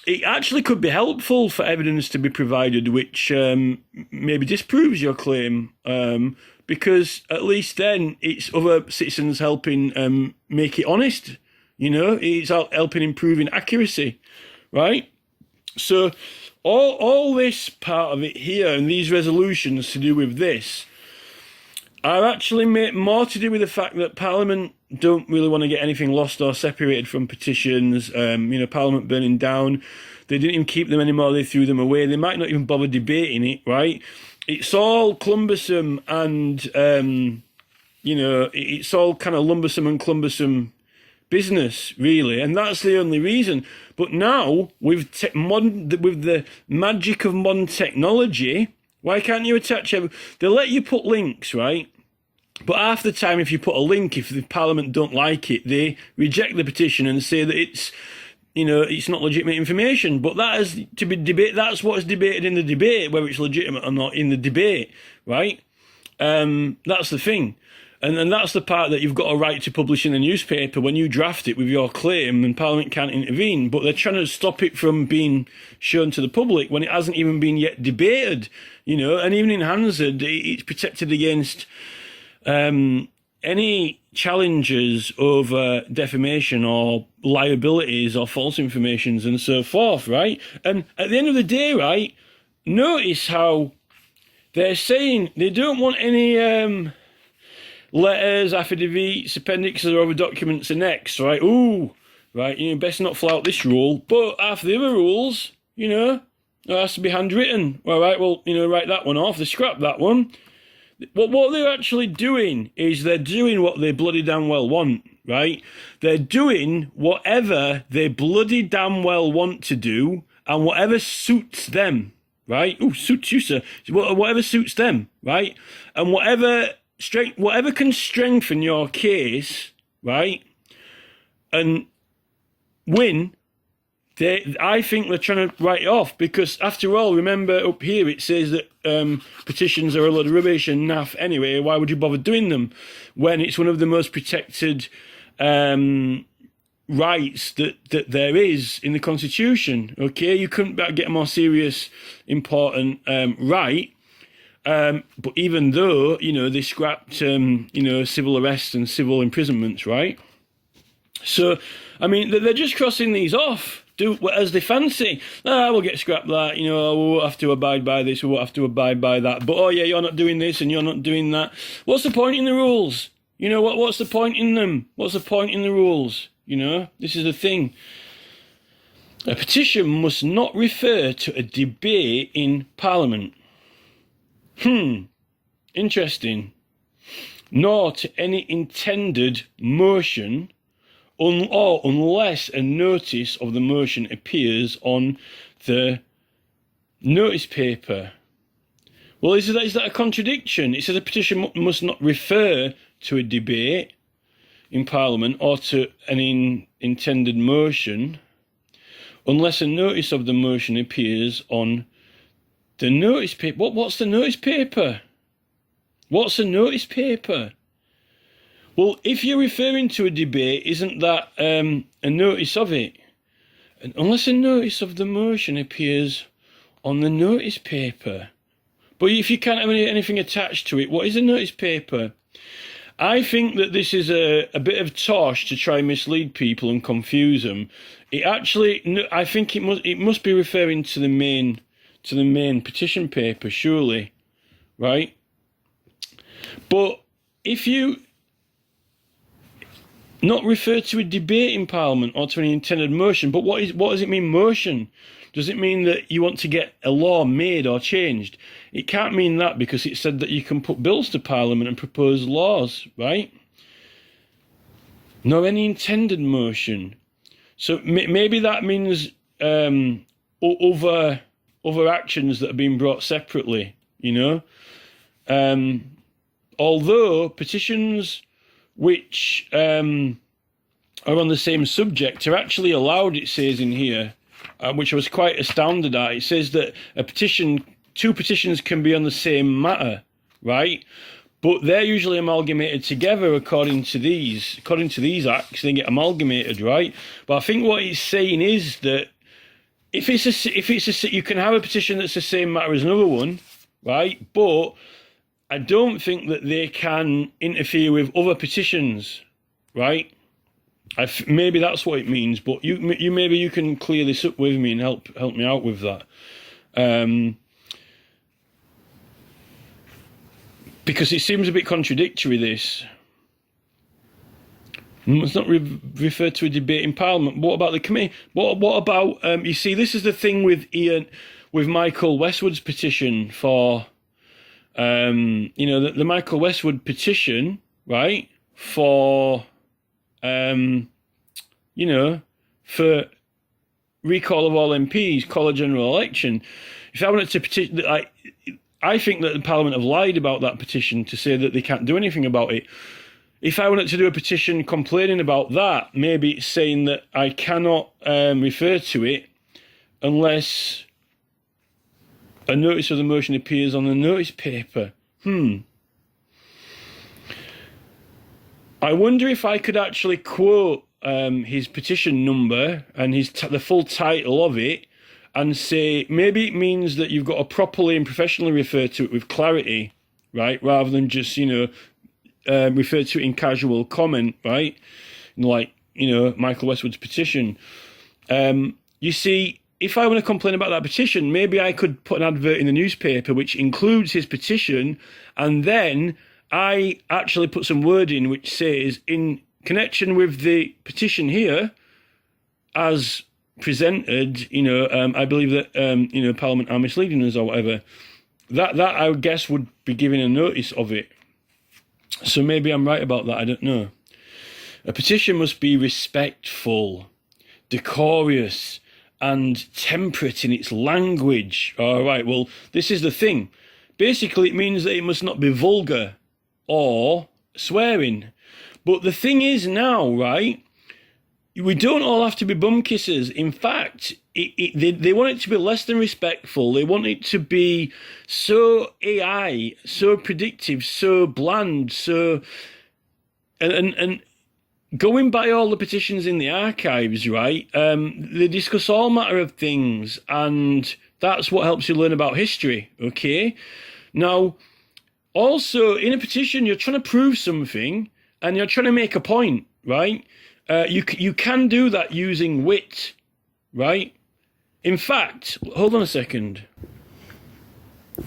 it actually could be helpful for evidence to be provided which maybe disproves your claim, because at least then it's other citizens helping make it honest. It's helping improving accuracy, right? So all this part of it here and these resolutions to do with this are actually more to do with the fact that Parliament don't really want to get anything lost or separated from petitions. Parliament burning down. They didn't even keep them anymore. They threw them away. They might not even bother debating it, right? It's all cumbersome and, it's all kind of lumbersome and cumbersome business, really. And that's the only reason. But now, with the magic of modern technology, why can't you attach they let you put links, right? But half the time, if you put a link, if the Parliament don't like it, they reject the petition and say that it's not legitimate information. But that is to be debate. That's what is debated in the debate, whether it's legitimate or not in the debate, right? That's the thing. And that's the part that you've got a right to publish in the newspaper when you draft it with your claim and Parliament can't intervene. But they're trying to stop it from being shown to the public when it hasn't even been yet debated, And even in Hansard, it's protected against any challenges over defamation or liabilities or false informations and so forth, right? And at the end of the day, right, notice how they're saying they don't want any letters, affidavits, appendixes or other documents annexed, right? Ooh, right, best not flout this rule. But after the other rules, it has to be handwritten. All right, well, write that one off. They scrap that one. What they're actually doing is they're doing what they bloody damn well want, right? They're doing whatever they bloody damn well want to do and whatever suits them, right? Ooh, suits you, sir. Whatever suits them, right? And whatever can strengthen your case, right? And win, I think they're trying to write it off because, after all, remember up here it says that petitions are a load of rubbish and naff anyway. Why would you bother doing them when it's one of the most protected rights that there is in the Constitution? Okay, you couldn't get a more serious, important right. But even though, they scrapped, civil arrests and civil imprisonments, right? So, I mean, they're just crossing these off. do as they fancy. We'll get scrapped that, we won't have to abide by this, we won't have to abide by that. But, oh yeah, you're not doing this and you're not doing that. What's the point in the rules? What's the point in them? What's the point in the rules? This is the thing. A petition must not refer to a debate in Parliament. Interesting. Nor to any intended motion, or unless a notice of the motion appears on the notice paper. Well, is that a contradiction? It says a petition must not refer to a debate in Parliament or to an intended motion, unless a notice of the motion appears on the notice paper. What's the notice paper? What's a notice paper? Well, if you're referring to a debate, isn't that a notice of it? Unless a notice of the motion appears on the notice paper. But if you can't have anything attached to it, what is a notice paper? I think that this is a bit of tosh to try and mislead people and confuse them. I think it must be referring to the main petition paper, surely, right? But if you not refer to a debate in Parliament or to an intended motion, but what does it mean, motion? Does it mean that you want to get a law made or changed? It can't mean that, because it said that you can put bills to Parliament and propose laws, right? Nor any intended motion. So maybe that means other actions that are being brought separately, although petitions which are on the same subject are actually allowed, it says in here, which I was quite astounded at. It says that two petitions can be on the same matter, right? But they're usually amalgamated together according to these acts. They get amalgamated, right? But I think what it's saying is that if you can have a petition that's the same matter as another one, right? But I don't think that they can interfere with other petitions, right? Maybe that's what it means, but maybe you can clear this up with me and help me out with that, because it seems a bit contradictory. This must not refer to a debate in Parliament. What about the committee? What about you see? This is the thing with Michael Westwood's petition for. The Michael Westwood petition, right, for, for recall of all MPs, call a general election. If I wanted to petition, I think that the Parliament have lied about that petition to say that they can't do anything about it. If I wanted to do a petition complaining about that, maybe it's saying that I cannot refer to it unless a notice of the motion appears on the notice paper. I wonder if I could actually quote his petition number and the full title of it, and say maybe it means that you've got to properly and professionally refer to it with clarity, right, rather than just refer to it in casual comment, right? Michael Westwood's petition. You see, if I want to complain about that petition, maybe I could put an advert in the newspaper which includes his petition, and then I actually put some wording which says, in connection with the petition here, as presented, I believe that, Parliament are misleading us or whatever. That I would guess would be giving a notice of it. So maybe I'm right about that, I don't know. A petition must be respectful, decorous, and temperate in its language. All right, well, this is the thing. Basically, it means that it must not be vulgar or swearing. But the thing is now, right, we don't all have to be bum kissers. In fact, they want it to be less than respectful. They want it to be so AI, so predictive, so bland, so... And going by all the petitions in the archives, right, they discuss all manner of things, and that's what helps you learn about history, okay? Now, also, in a petition, you're trying to prove something, and you're trying to make a point, right? You can do that using wit, right? In fact, hold on a second.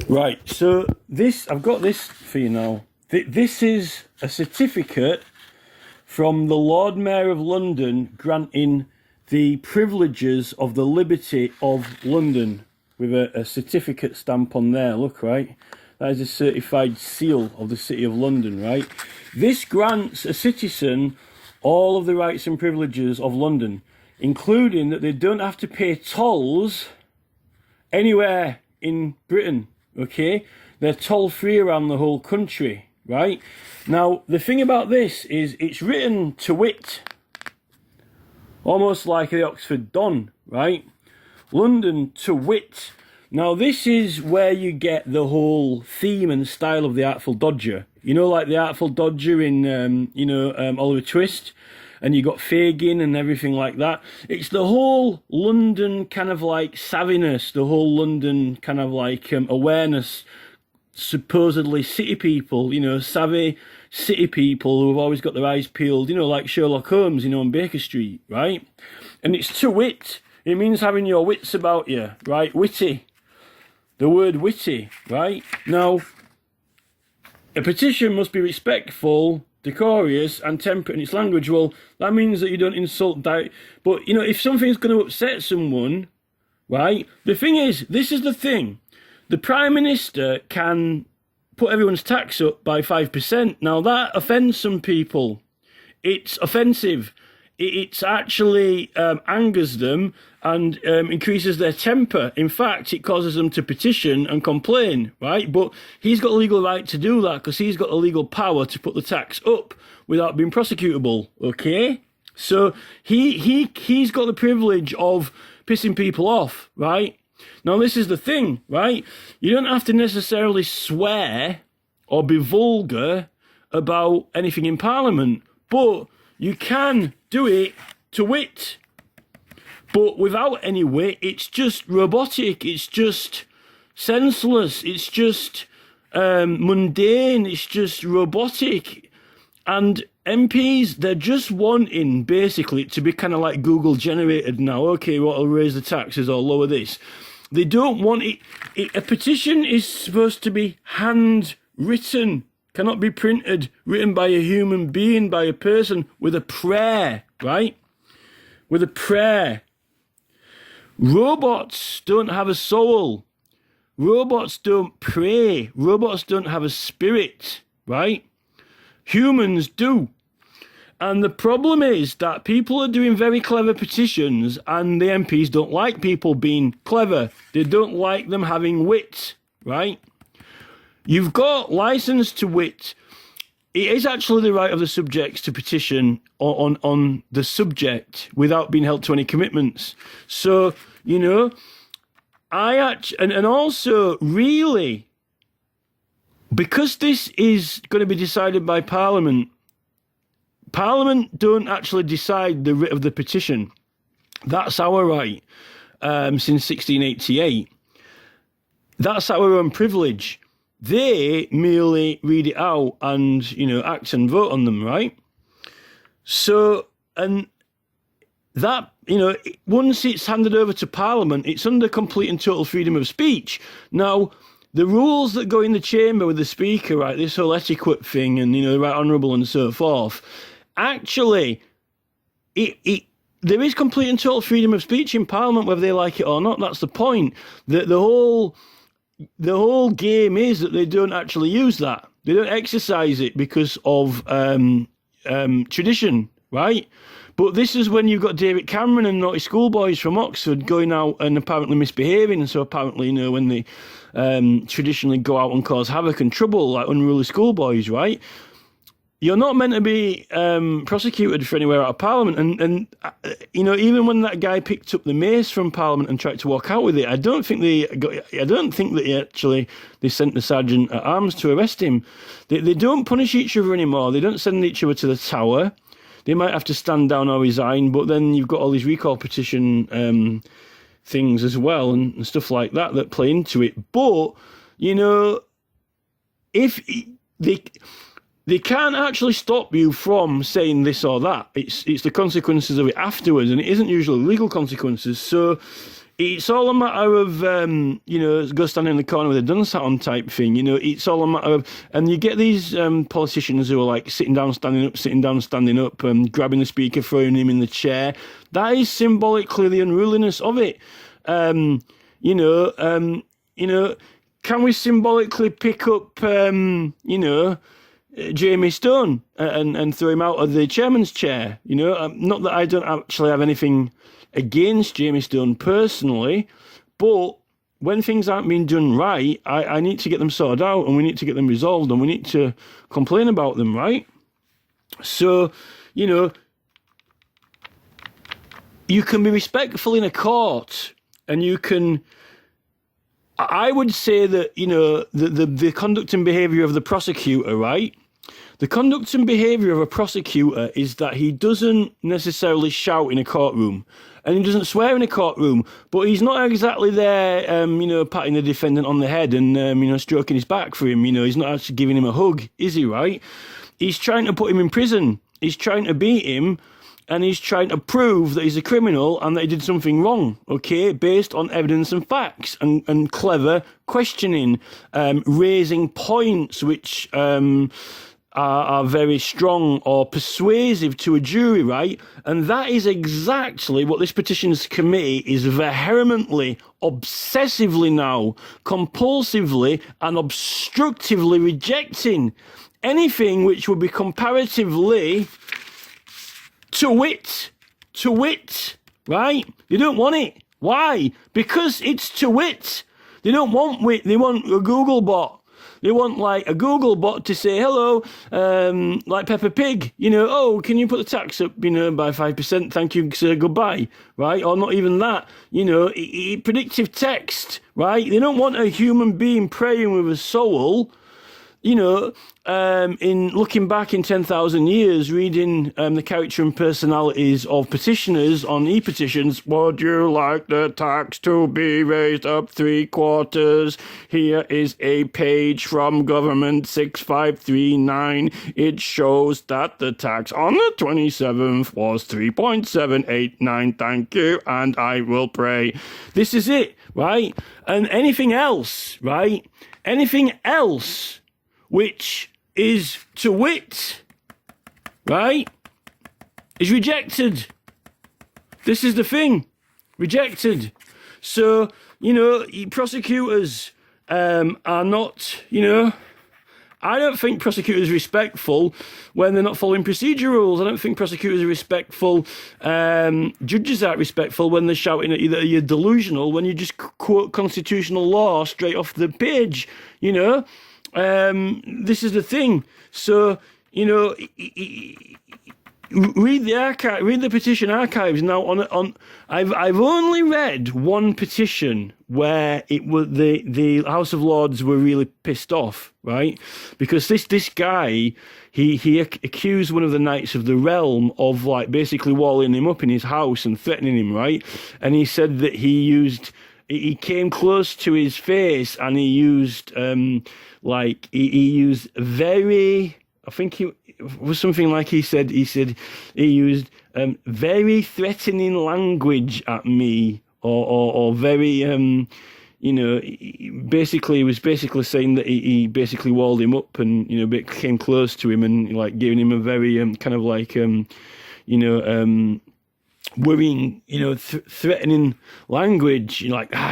Right, so I've got this for you now. This is a certificate from the Lord Mayor of London granting the privileges of the Liberty of London with a certificate stamp on there. Look, right? That is a certified seal of the City of London, right? This grants a citizen all of the rights and privileges of London, including that they don't have to pay tolls anywhere in Britain, okay? They're toll-free around the whole country, right? Now, the thing about this is it's written to wit, almost like the Oxford Don, right? London to wit. Now, this is where you get the whole theme and style of the Artful Dodger. You know, like the Artful Dodger in, Oliver Twist, and you got Fagin and everything like that. It's the whole London kind of like savviness, the whole London kind of like awareness, supposedly city people, you know, savvy city people who have always got their eyes peeled, you know, like Sherlock Holmes, you know, on Baker Street, right? And it's to wit. It means having your wits about you, right? Witty. The word witty, right? Now, a petition must be respectful, decorous, and temperate in its language. Well, that means that you don't insult, but, you know, if something's going to upset someone, right? The thing is, this is the thing. The Prime Minister can put everyone's tax up by 5%. Now, that offends some people. It's offensive. It's actually angers them and increases their temper. In fact, it causes them to petition and complain, right? But he's got a legal right to do that because he's got the legal power to put the tax up without being prosecutable, okay? So he's got the privilege of pissing people off, right? Now, this is the thing, right? You don't have to necessarily swear or be vulgar about anything in Parliament, but you can do it to wit. But without any wit, it's just robotic, it's just senseless, it's just mundane, it's just robotic. And MPs, they're just wanting, basically, to be kind of like Google generated now. Okay, well, I'll raise the taxes or lower this. They don't want it. A petition is supposed to be handwritten, cannot be printed, written by a human being, by a person, with a prayer, right? With a prayer. Robots don't have a soul. Robots don't pray. Robots don't have a spirit, right? Humans do. And the problem is that people are doing very clever petitions and the MPs don't like people being clever. They don't like them having wit, right? You've got license to wit. It is actually the right of the subjects to petition on the subject without being held to any commitments. So, you know, and also really, because this is going to be decided by Parliament, Parliament don't actually decide the writ of the petition. That's our right since 1688. That's our own privilege. They merely read it out and, you know, act and vote on them, right? So, and that, you know, once it's handed over to Parliament, it's under complete and total freedom of speech. Now, the rules that go in the chamber with the Speaker, right, this whole etiquette thing and, you know, the Right Honourable and so forth, actually, there is complete and total freedom of speech in Parliament, whether they like it or not. That's the point. The whole game is that they don't actually use that. They don't exercise it because of tradition, right? But this is when you've got David Cameron and naughty schoolboys from Oxford going out and apparently misbehaving. And so apparently, you know, when they traditionally go out and cause havoc and trouble, like unruly schoolboys, right? You're not meant to be prosecuted for anywhere out of Parliament. And you know, even when that guy picked up the mace from Parliament and tried to walk out with it, I don't think that they sent the sergeant at arms to arrest him. They don't punish each other anymore. They don't send each other to the Tower. They might have to stand down or resign, but then you've got all these recall petition things as well and stuff like that play into it. But, you know, if they... they can't actually stop you from saying this or that. It's the consequences of it afterwards, and it isn't usually legal consequences. So it's all a matter of, go stand in the corner with a dunce hat on type thing. It's all a matter of, and you get these politicians who are like sitting down, standing up, grabbing the speaker, throwing him in the chair. That is symbolically the unruliness of it. Can we symbolically pick up, Jamie Stone and throw him out of the chairman's chair? Not that I don't actually have anything against Jamie Stone personally, but when things aren't being done right, I need to get them sorted out, and we need to get them resolved, and we need to complain about them, right? So, you can be respectful in a court, and you can... I would say that, the conduct and behaviour of the prosecutor, right? The conduct and behaviour of a prosecutor is that he doesn't necessarily shout in a courtroom, and he doesn't swear in a courtroom, but he's not exactly there, patting the defendant on the head and, stroking his back for him. He's not actually giving him a hug, is he, right? He's trying to put him in prison. He's trying to beat him, and he's trying to prove that he's a criminal and that he did something wrong, okay, based on evidence and facts and clever questioning, raising points which are very strong or persuasive to a jury, right? And that is exactly what this petitions committee is vehemently, obsessively now, compulsively and obstructively rejecting. Anything which would be comparatively... To wit, right? They don't want it. Why? Because it's to wit. They don't want wit. They want a Google bot. They want like a Google bot to say hello, like Peppa Pig. Oh, can you put the tax up, by 5%? Thank you, sir. Goodbye. Right? Or not even that. Predictive text. Right? They don't want a human being praying with a soul. In looking back in 10,000 years, reading the character and personalities of petitioners on e-petitions, would you like the tax to be raised up 3/4? Here is a page from Government 6539. It shows that the tax on the 27th was 3.789. Thank you, and I will pray. This is it, right? And anything else, right? Anything else which is to wit, right, is rejected. This is the thing, rejected. So, prosecutors are not, I don't think prosecutors are respectful when they're not following procedure rules. I don't think prosecutors are respectful. Judges aren't respectful when they're shouting at you that you're delusional, when you just quote constitutional law straight off the page, This is the thing. So, read the archive, read the petition archives. Now, I've only read one petition where it was the House of Lords were really pissed off, right? Because this guy, he accused one of the Knights of the Realm of like basically walling him up in his house and threatening him, right? And he said that he came close to his face and he used he used very, I think it was something like he said he used very threatening language at me, or very basically he was basically saying that he basically walled him up and came close to him and like giving him a very kind of like worrying, threatening language,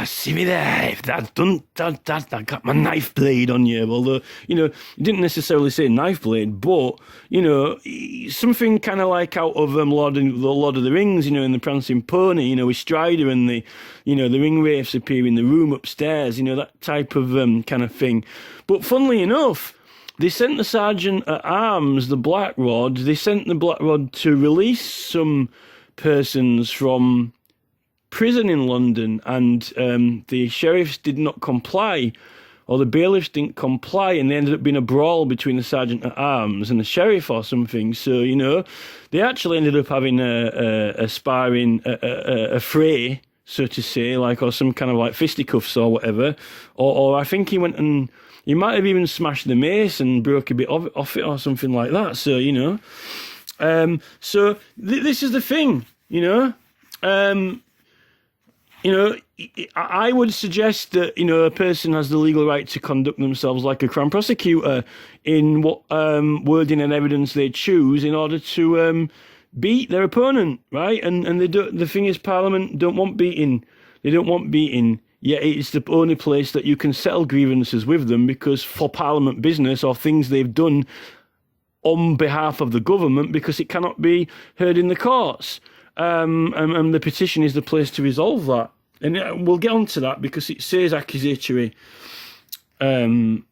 see me there, if that's done, that I got my knife blade on you. Although, he didn't necessarily say knife blade, but, something kind of like out of Lord of the Rings, in the Prancing Pony, with Strider and the ring wraiths appear in the room upstairs, that type of kind of thing. But funnily enough, they sent the Sergeant at Arms, the Black Rod, to release some persons from prison in London, and the sheriffs did not comply, or the bailiffs didn't comply, and there ended up being a brawl between the Sergeant at Arms and the sheriff or something. So, they actually ended up having a sparring, a fray, so to say, or some kind of like fisticuffs or whatever, or I think he went and He might have even smashed the mace and broke a bit off it or something like that. So, you know. This is the thing, you know. You know, I would suggest that, you know, a person has the legal right to conduct themselves like a Crown Prosecutor in what wording and evidence they choose in order to beat their opponent, right? And they don't, the thing is, Parliament don't want beating. They don't want beating. Yet it's the only place that you can settle grievances with them, because for Parliament business or things they've done on behalf of the government, because it cannot be heard in the courts. And the petition is the place to resolve that. And we'll get on to that, because it says accusatory content.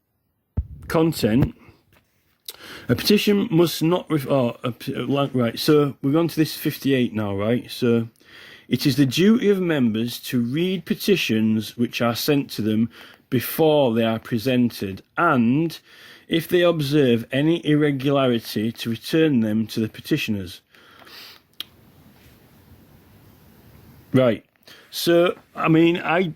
A petition must not... right, so we're on to this 58 now, right? So it is the duty of members to read petitions which are sent to them before they are presented, and if they observe any irregularity, to return them to the petitioners. Right. So, I mean, I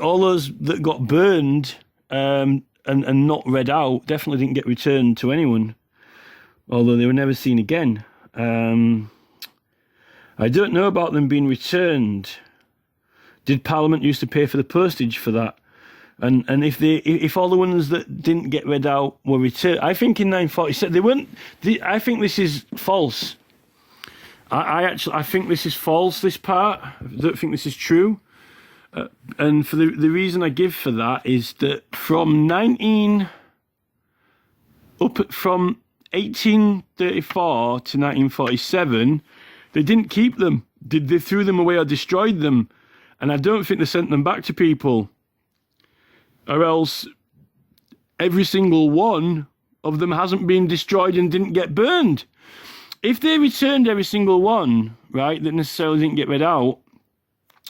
all those that got burned and not read out definitely didn't get returned to anyone, although they were never seen again. I don't know about them being returned. Did Parliament used to pay for the postage for that? And if all the ones that didn't get read out were returned, I think in 947 they weren't. I think this is false. I think this is false, this part. I don't think this is true. And for the reason I give for that is that from 1834 to 1947, they didn't keep them. They threw them away or destroyed them. And I don't think they sent them back to people. Or else every single one of them hasn't been destroyed and didn't get burned. If they returned every single one, right, that necessarily didn't get read out,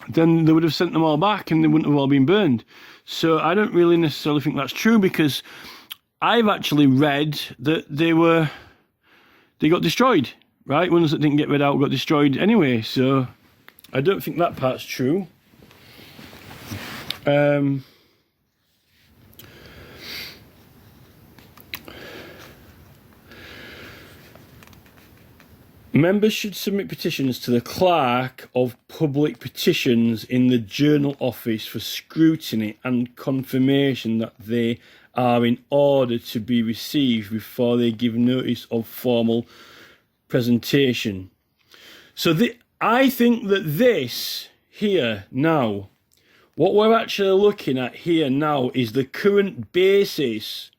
then they would have sent them all back and they wouldn't have all been burned. So I don't really necessarily think that's true, because I've actually read that they got destroyed, right? Ones that didn't get read out got destroyed anyway. So I don't think that part's true. Members should submit petitions to the Clerk of Public Petitions in the Journal Office for scrutiny and confirmation that they are in order to be received before they give notice of formal presentation. So I think that this here now, what we're actually looking at here now, is the current basis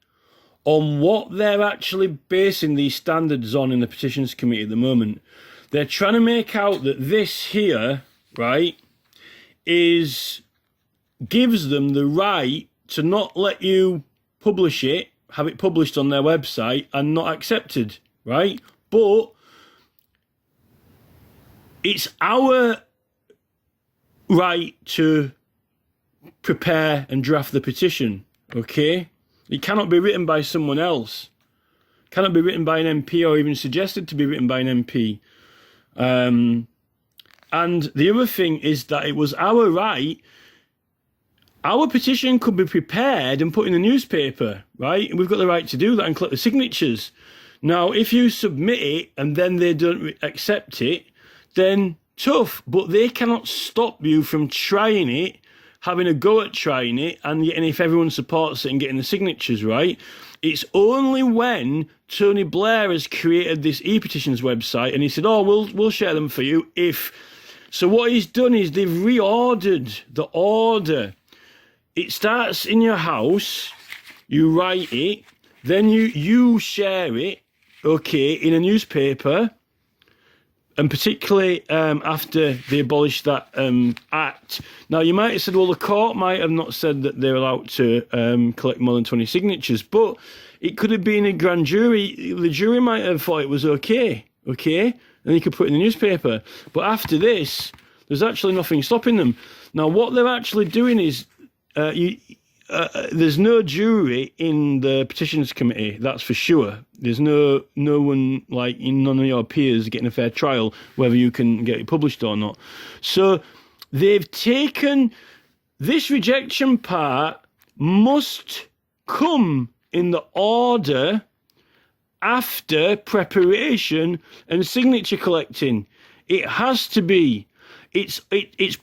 on what they're actually basing these standards on in the Petitions Committee at the moment. They're trying to make out that this here, right, gives them the right to not let you publish it, have it published on their website and not accepted, right? But it's our right to prepare and draft the petition, okay? It cannot be written by someone else. It cannot be written by an MP or even suggested to be written by an MP. And the other thing is that it was our right. Our petition could be prepared and put in the newspaper, right? We've got the right to do that and collect the signatures. Now, if you submit it and then they don't accept it, then tough. But they cannot stop you from trying it, having a go at trying it, and if everyone supports it and getting the signatures, right? It's only when Tony Blair has created this e-petitions website and he said, oh, we'll share them for you if... So what he's done is they've reordered the order. It starts in your house, you write it, then you share it, okay, in a newspaper, and particularly after they abolished that act. Now, you might have said, well, the court might have not said that they're allowed to collect more than 20 signatures, but it could have been a grand jury. The jury might have thought it was okay, and you could put it in the newspaper. But after this, there's actually nothing stopping them. Now, what they're actually doing is, there's no jury in the Petitions Committee, that's for sure. There's no one, like none of your peers, getting a fair trial, whether you can get it published or not. So they've taken this rejection part must come in the order after preparation and signature collecting. It has to be. Its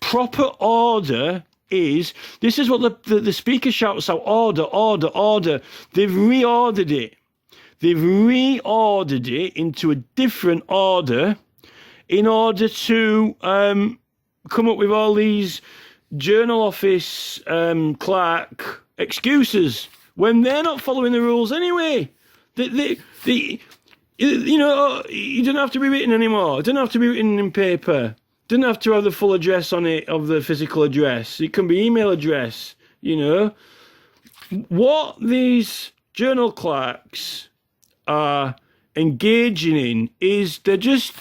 proper order is, this is what the speaker shouts out, order, order, order. They've reordered it. They've reordered it into a different order in order to come up with all these journal office clerk excuses when they're not following the rules anyway. You know, you don't have to be written anymore. It doesn't have to be written in paper. It doesn't have to have the full address on it of the physical address. It can be email address, you know. What these journal clerks are engaging in is they're just,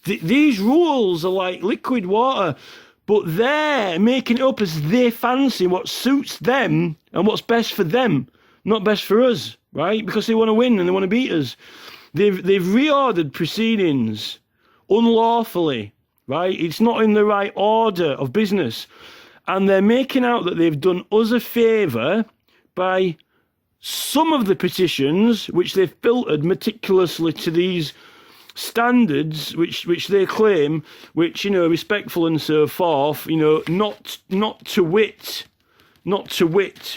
these rules are like liquid water, but they're making it up as they fancy what suits them and what's best for them, not best for us, right? Because they want to win and they want to beat us. They've reordered proceedings unlawfully, right? It's not in the right order of business. And they're making out that they've done us a favour by some of the petitions, which they've filtered meticulously to these standards, which they claim, which, you know, respectful and so forth, you know, not to wit,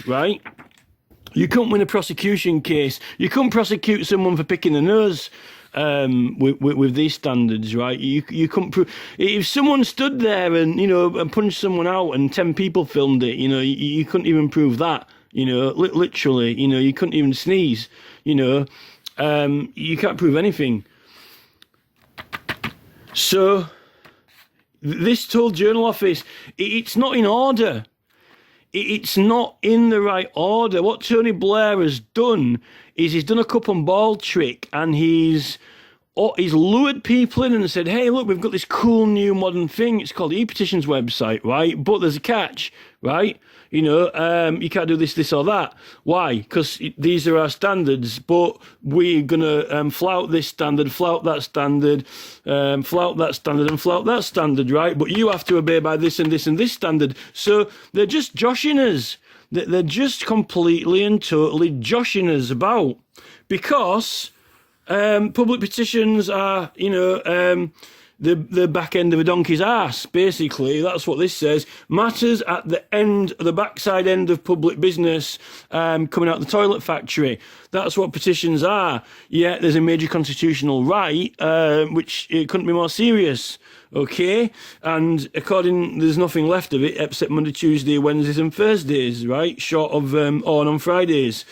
right? You couldn't win a prosecution case. You couldn't prosecute someone for picking the nose with these standards, right? You couldn't prove. If someone stood there and, you know, and punched someone out and 10 people filmed it, you know, you couldn't even prove that. You know, literally, you know, you couldn't even sneeze. You know, you can't prove anything. So this told Journal Office it's not in order. It's not in the right order. What Tony Blair has done is he's done a cup and ball trick, and he's lured people in and said, hey, look, we've got this cool new modern thing. It's called the e-petitions website, right? But there's a catch, right? You know, you can't do this, or that. Why? Because these are our standards, but we're going to flout this standard, flout that standard, flout that standard, and flout that standard, right? But you have to obey by this and this and this standard. So they're just joshing us. They're just completely and totally joshing us about, because public petitions are, you know, the back end of a donkey's ass, basically. That's what this says. Matters at the end, the backside end of public business, coming out the toilet factory. That's what petitions are. Yeah, there's a major constitutional right, which it couldn't be more serious. Okay, and there's nothing left of it except Monday, Tuesday, Wednesdays, and Thursdays, right? Short of on Fridays.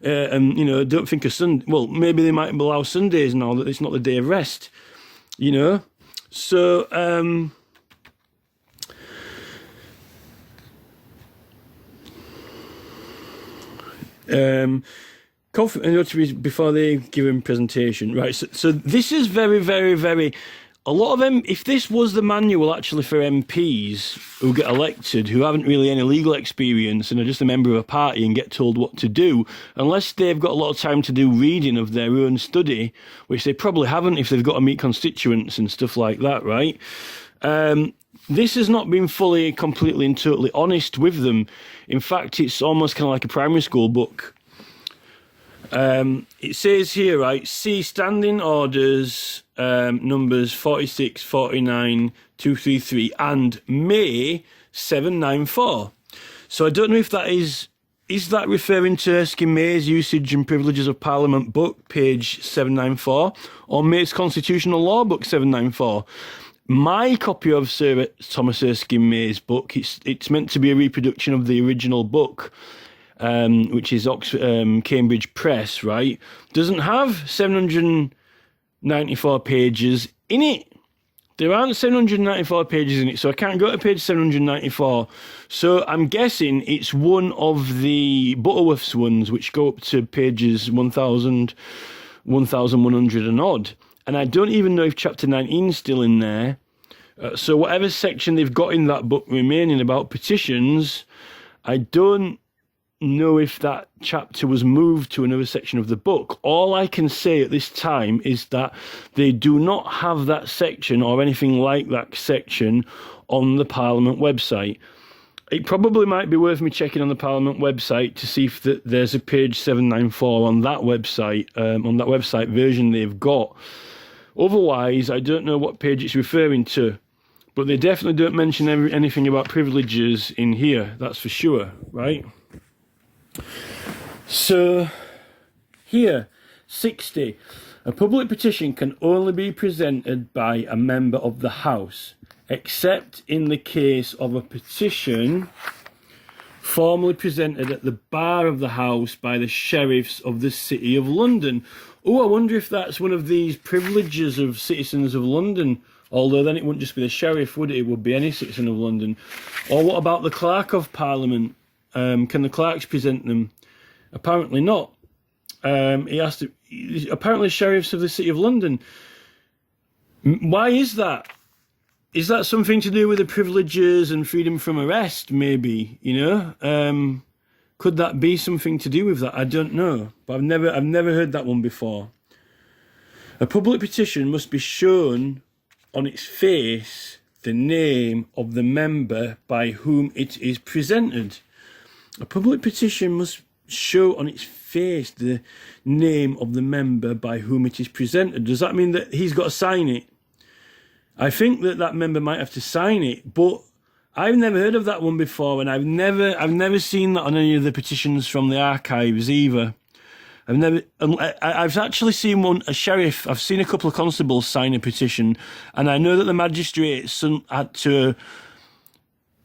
And, you know, don't think of Sunday. Well, maybe they might allow Sundays now that it's not the day of rest, you know. So, before they give him presentation, right? So this is very, very, very. A lot of them, if this was the manual actually for MPs who get elected, who haven't really any legal experience and are just a member of a party and get told what to do, unless they've got a lot of time to do reading of their own study, which they probably haven't if they've got to meet constituents and stuff like that, right? This has not been fully, completely and totally honest with them. In fact, it's almost kind of like a primary school book. It says here, right, see standing orders numbers 46, 49, 233 and May 794. So I don't know if that is that referring to Erskine May's Usage and Privileges of Parliament book, page 794, or May's Constitutional Law book 794. My copy of Sir Thomas Erskine May's book, it's meant to be a reproduction of the original book, which is Cambridge Press, right? Doesn't have 794 pages in it. There aren't 794 pages in it, so I can't go to page 794. So I'm guessing it's one of the Butterworth's ones, which go up to pages 1,100 and odd. And I don't even know if chapter 19 is still in there. So whatever section they've got in that book remaining about petitions, I don't know if that chapter was moved to another section of the book. All I can say at this time is that they do not have that section or anything like that section on the Parliament website. It probably might be worth me checking on the Parliament website to see if there's a page 794 on that website version they've got. Otherwise, I don't know what page it's referring to, but they definitely don't mention anything about privileges in here, that's for sure, right? So, here, 60. A public petition can only be presented by a member of the House, except in the case of a petition formally presented at the bar of the House by the sheriffs of the City of London. Oh, I wonder if that's one of these privileges of citizens of London. Although then it wouldn't just be the sheriff, would it? It would be any citizen of London. Or what about the Clerk of Parliament? Can the clerks present them? Apparently not. Apparently sheriffs of the City of London. Why is that? Is that something to do with the privileges and freedom from arrest, maybe, you know? Could that be something to do with that? I don't know. But I've never heard that one before. A public petition must be shown on its face the name of the member by whom it is presented. A public petition must show on its face the name of the member by whom it is presented. Does that mean that he's got to sign it? I think that member might have to sign it, but I've never heard of that one before, and I've never seen that on any of the petitions from the archives either. I've actually seen a sheriff, I've seen a couple of constables sign a petition, and I know that the magistrates had to,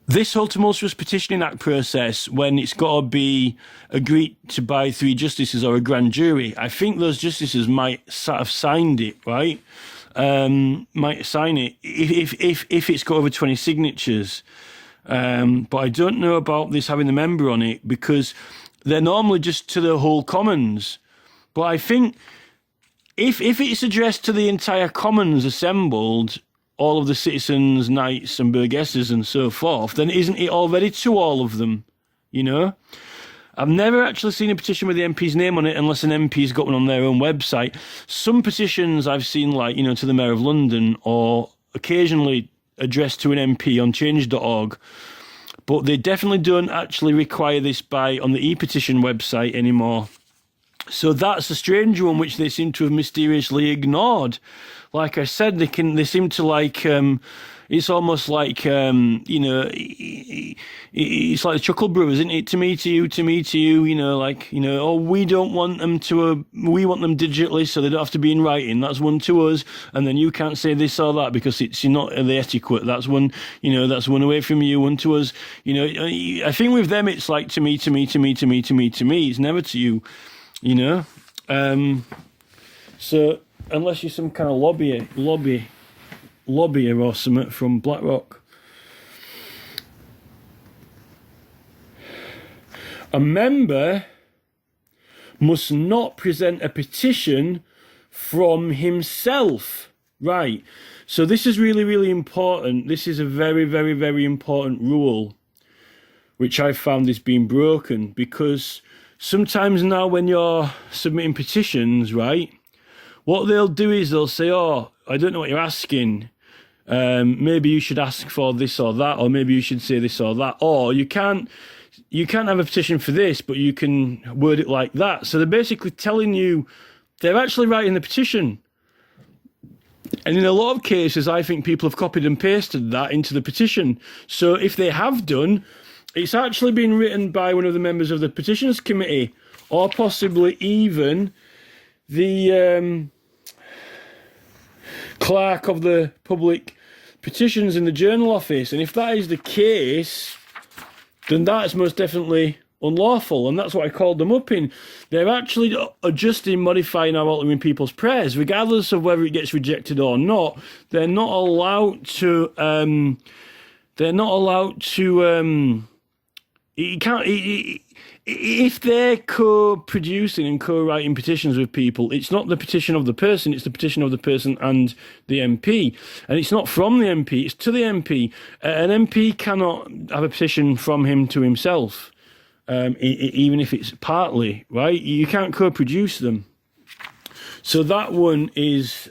this whole tumultuous petitioning act process, when it's got to be agreed to by 3 justices or a grand jury, I think those justices might have signed it, right? Might sign it if it's got over 20 signatures. But I don't know about this having the member on it, because they're normally just to the whole Commons. But I think if it's addressed to the entire Commons assembled, all of the citizens, knights and burgesses and so forth, then isn't it already to all of them, you know? I've never actually seen a petition with the MP's name on it unless an MP's got one on their own website. Some petitions I've seen, like, you know, to the Mayor of London, or occasionally addressed to an MP on change.org, but they definitely don't actually require this on the e-petition website anymore. So that's a strange one, which they seem to have mysteriously ignored. Like I said, they seem to like, it's almost like, you know, it's like the Chuckle Brothers, isn't it? To me, to you, you know, like, you know, oh, we don't want them we want them digitally so they don't have to be in writing. That's one to us. And then you can't say this or that because it's not the etiquette. That's one, you know, that's one away from you, one to us. You know, I think with them, it's like to me. It's never to you, you know? So unless you're some kind of lobbyer or something from BlackRock. A member must not present a petition from himself. Right. So this is really, really important. This is a very, very, very important rule, which I found is being broken, because sometimes now when you're submitting petitions, right, what they'll do is they'll say, oh, I don't know what you're asking. Maybe you should ask for this or that, or maybe you should say this or that, or you can't have a petition for this, but you can word it like that. So they're basically telling you they're actually writing the petition. And in a lot of cases, I think people have copied and pasted that into the petition. So if they have done, it's actually been written by one of the members of the petitions committee, or possibly even the clerk of the public petitions in the Journal Office. And if that is the case, then that's most definitely unlawful, and that's what I called them up in. They're actually adjusting, modifying, or altering people's prayers, regardless of whether it gets rejected or not. They're not allowed to. You can't. If they're co-producing and co-writing petitions with people, it's not the petition of the person, it's the petition of the person and the MP. And it's not from the MP, it's to the MP. An MP cannot have a petition from him to himself, even if it's partly, right? You can't co-produce them. So that one is...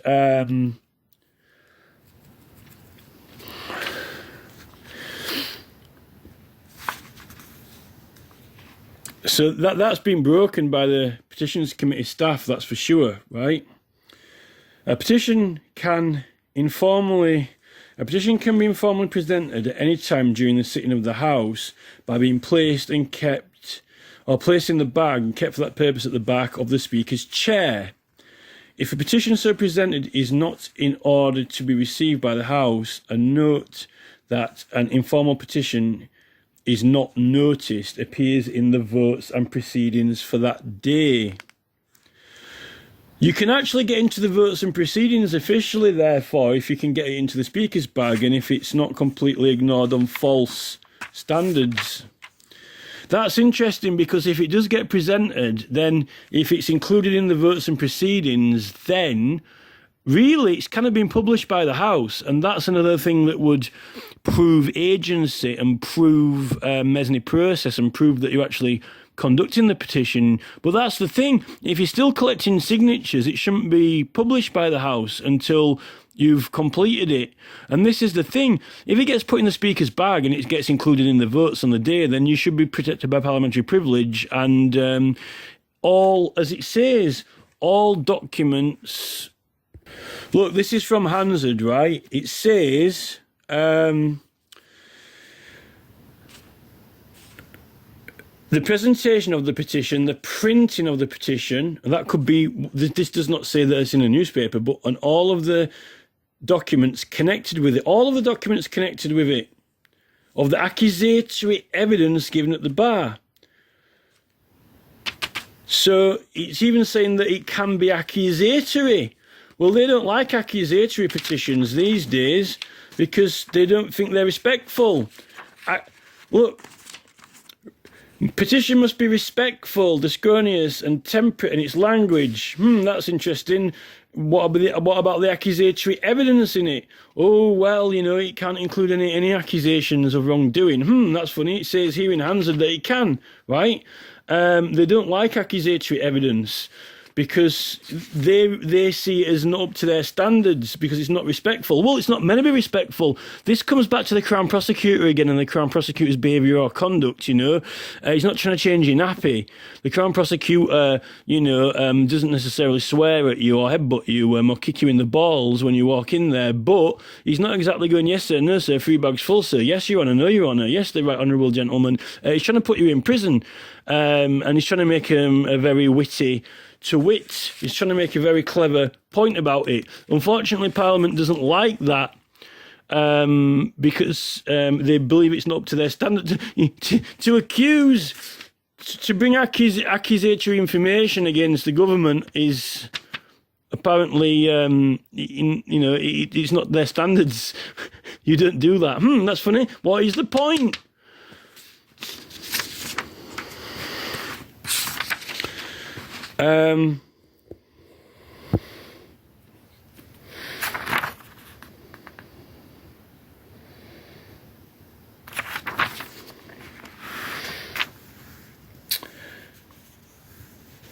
So that's been broken by the Petitions Committee staff, that's for sure, right? A petition can be informally presented at any time during the sitting of the House by being placed in the bag and kept for that purpose at the back of the Speaker's chair. If a petition so presented is not in order to be received by the House, a note that an informal petition is not noticed appears in the votes and proceedings for that day. You can actually get into the votes and proceedings officially, therefore, if you can get it into the Speaker's bag and if it's not completely ignored on false standards. That's interesting because if it does get presented, then if it's included in the votes and proceedings, then really it's kind of been published by the House, and that's another thing that would prove agency and prove mesne process and prove that you're actually conducting the petition. But that's the thing, if you're still collecting signatures, it shouldn't be published by the House until you've completed it. And this is the thing, if it gets put in the Speaker's bag and it gets included in the votes on the day, then you should be protected by parliamentary privilege, and all, as it says, all documents. Look, this is from Hansard, right? It says the presentation of the petition, the printing of the petition, and that could be, this does not say that it's in a newspaper, but on all of the documents connected with it, of the accusatory evidence given at the bar. So it's even saying that it can be accusatory. Well, they don't like accusatory petitions these days because they don't think they're respectful. Look, petition must be respectful, discourteous and temperate in its language. That's interesting. What about the accusatory evidence in it? Oh, well, it can't include any accusations of wrongdoing. That's funny. It says here in Hansard that it can, right? They don't like accusatory evidence because they see it as not up to their standards because it's not respectful. Well, it's not meant to be respectful. This comes back to the Crown Prosecutor again and the Crown Prosecutor's behaviour or conduct, He's not trying to change your nappy. The Crown Prosecutor, doesn't necessarily swear at you or headbutt you or kick you in the balls when you walk in there, but he's not exactly going, yes sir, no sir, 3 bags full sir, yes your honour, no your honour, yes the right honourable gentleman. He's trying to put you in prison, and he's trying to make him a very witty to wit. He's trying to make a very clever point about it. Unfortunately, Parliament doesn't like that because they believe it's not up to their standard. To accuse, to bring accusatory information against the government is apparently, it's not their standards. You don't do that. That's funny. What is the point?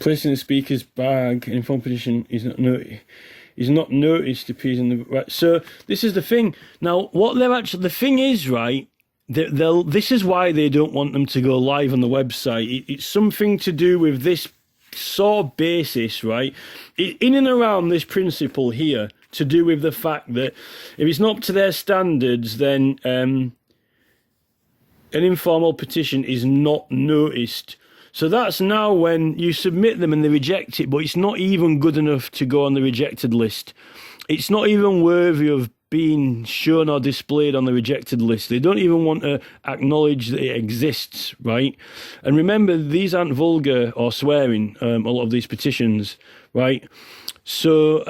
Placing the Speaker's bag in informal petition is not noticed appears in the right. So this is the thing. Now, what they're actually, the thing is, right, this is why they don't want them to go live on the website. It's something to do with this sort of basis, right? In and around this principle here, to do with the fact that if it's not up to their standards, then an informal petition is not noticed. So that's now when you submit them and they reject it, but it's not even good enough to go on the rejected list. It's not even worthy of being shown or displayed on the rejected list. They don't even want to acknowledge that it exists, right? And remember, these aren't vulgar or swearing, a lot of these petitions, right? So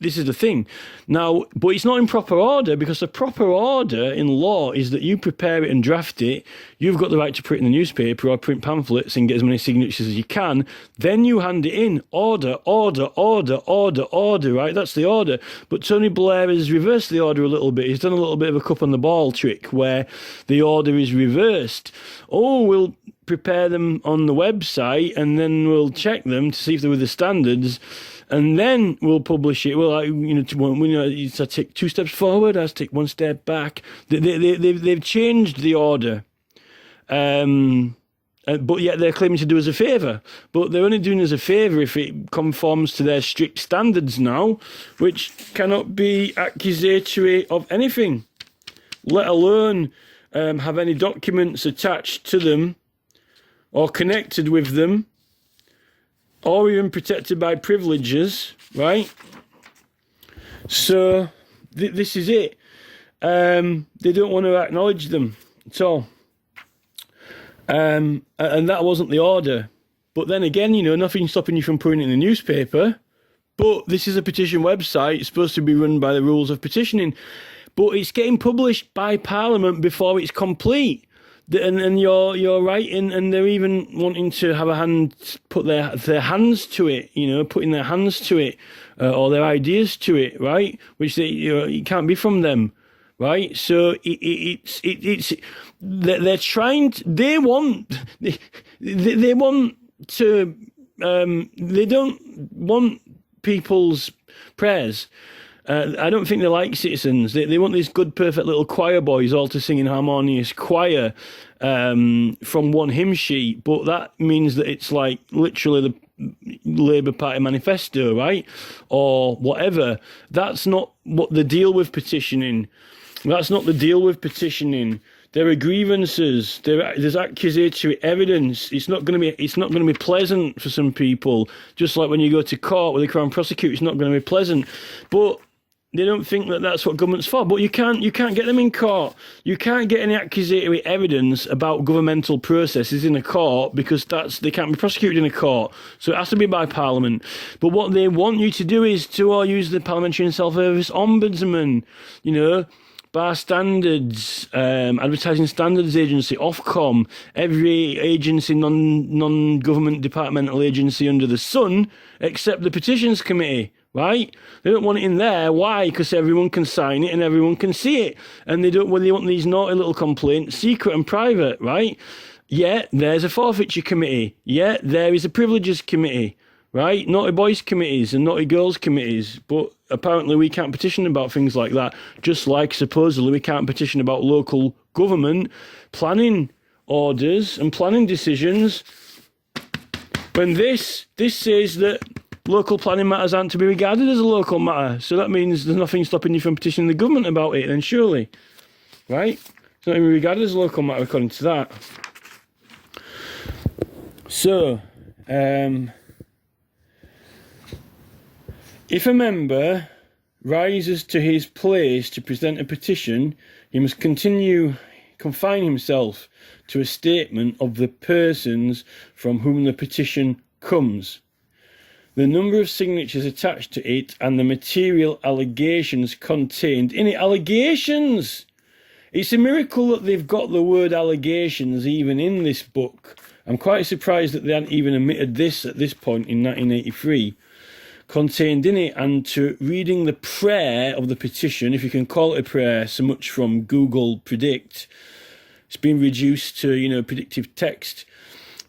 this is the thing. Now, but it's not in proper order, because the proper order in law is that you prepare it and draft it. You've got the right to print in the newspaper or print pamphlets and get as many signatures as you can. Then you hand it in. Order, order, order, order, order, right? That's the order. But Tony Blair has reversed the order a little bit. He's done a little bit of a cup on the ball trick where the order is reversed. Oh, we'll prepare them on the website and then we'll check them to see if they're with the standards. And then we'll publish it. Well, I take 2 steps forward, I take 1 step back. They've changed the order, and but yet they're claiming to do us a favour. But they're only doing us a favour if it conforms to their strict standards now, which cannot be accusatory of anything, let alone have any documents attached to them or connected with them, or even protected by privileges, right? So this is it. They don't want to acknowledge them at all. And that wasn't the order. But then again, nothing's stopping you from putting it in the newspaper. But this is a petition website. It's supposed to be run by the rules of petitioning. But it's getting published by Parliament before it's complete. And you're right, and they're even wanting to have a hand, put their hands to it, putting their hands to it, or their ideas to it, right? Which it can't be from them, right? So they're trying to, they don't want people's prayers. I don't think they like citizens. They want these good, perfect little choir boys all to sing in harmonious choir from one hymn sheet. But that means that it's like literally the Labour Party manifesto, right? Or whatever. That's not what the deal with petitioning. That's not the deal with petitioning. There are grievances. There's accusatory evidence. It's not going to be pleasant for some people. Just like when you go to court with the Crown Prosecutor, it's not going to be pleasant. But they don't think that that's what government's for. But you can't get them in court. You can't get any accusatory evidence about governmental processes in a court because they can't be prosecuted in a court. So it has to be by Parliament. But what they want you to do is to use the Parliamentary and Self-Service Ombudsman, Bar Standards, Advertising Standards Agency, Ofcom, every agency, non-government departmental agency under the sun, except the Petitions Committee, right? They don't want it in there. Why? Because everyone can sign it and everyone can see it. And they want these naughty little complaints secret and private, right? Yeah, there's a forfeiture committee. Yeah, there is a privileges committee, right? Naughty boys committees and naughty girls committees. But apparently we can't petition about things like that, just like supposedly we can't petition about local government planning orders and planning decisions. When this says that local planning matters aren't to be regarded as a local matter, so that means there's nothing stopping you from petitioning the government about it, then surely, right? It's not even regarded as a local matter according to that. So, if a member rises to his place to present a petition, he must confine himself to a statement of the persons from whom the petition comes, the number of signatures attached to it, and the material allegations contained in it. Allegations! It's a miracle that they've got the word allegations even in this book. I'm quite surprised that they hadn't even omitted this at this point in 1983. Contained in it, and to reading the prayer of the petition, if you can call it a prayer, so much from Google Predict. It's been reduced to, predictive text.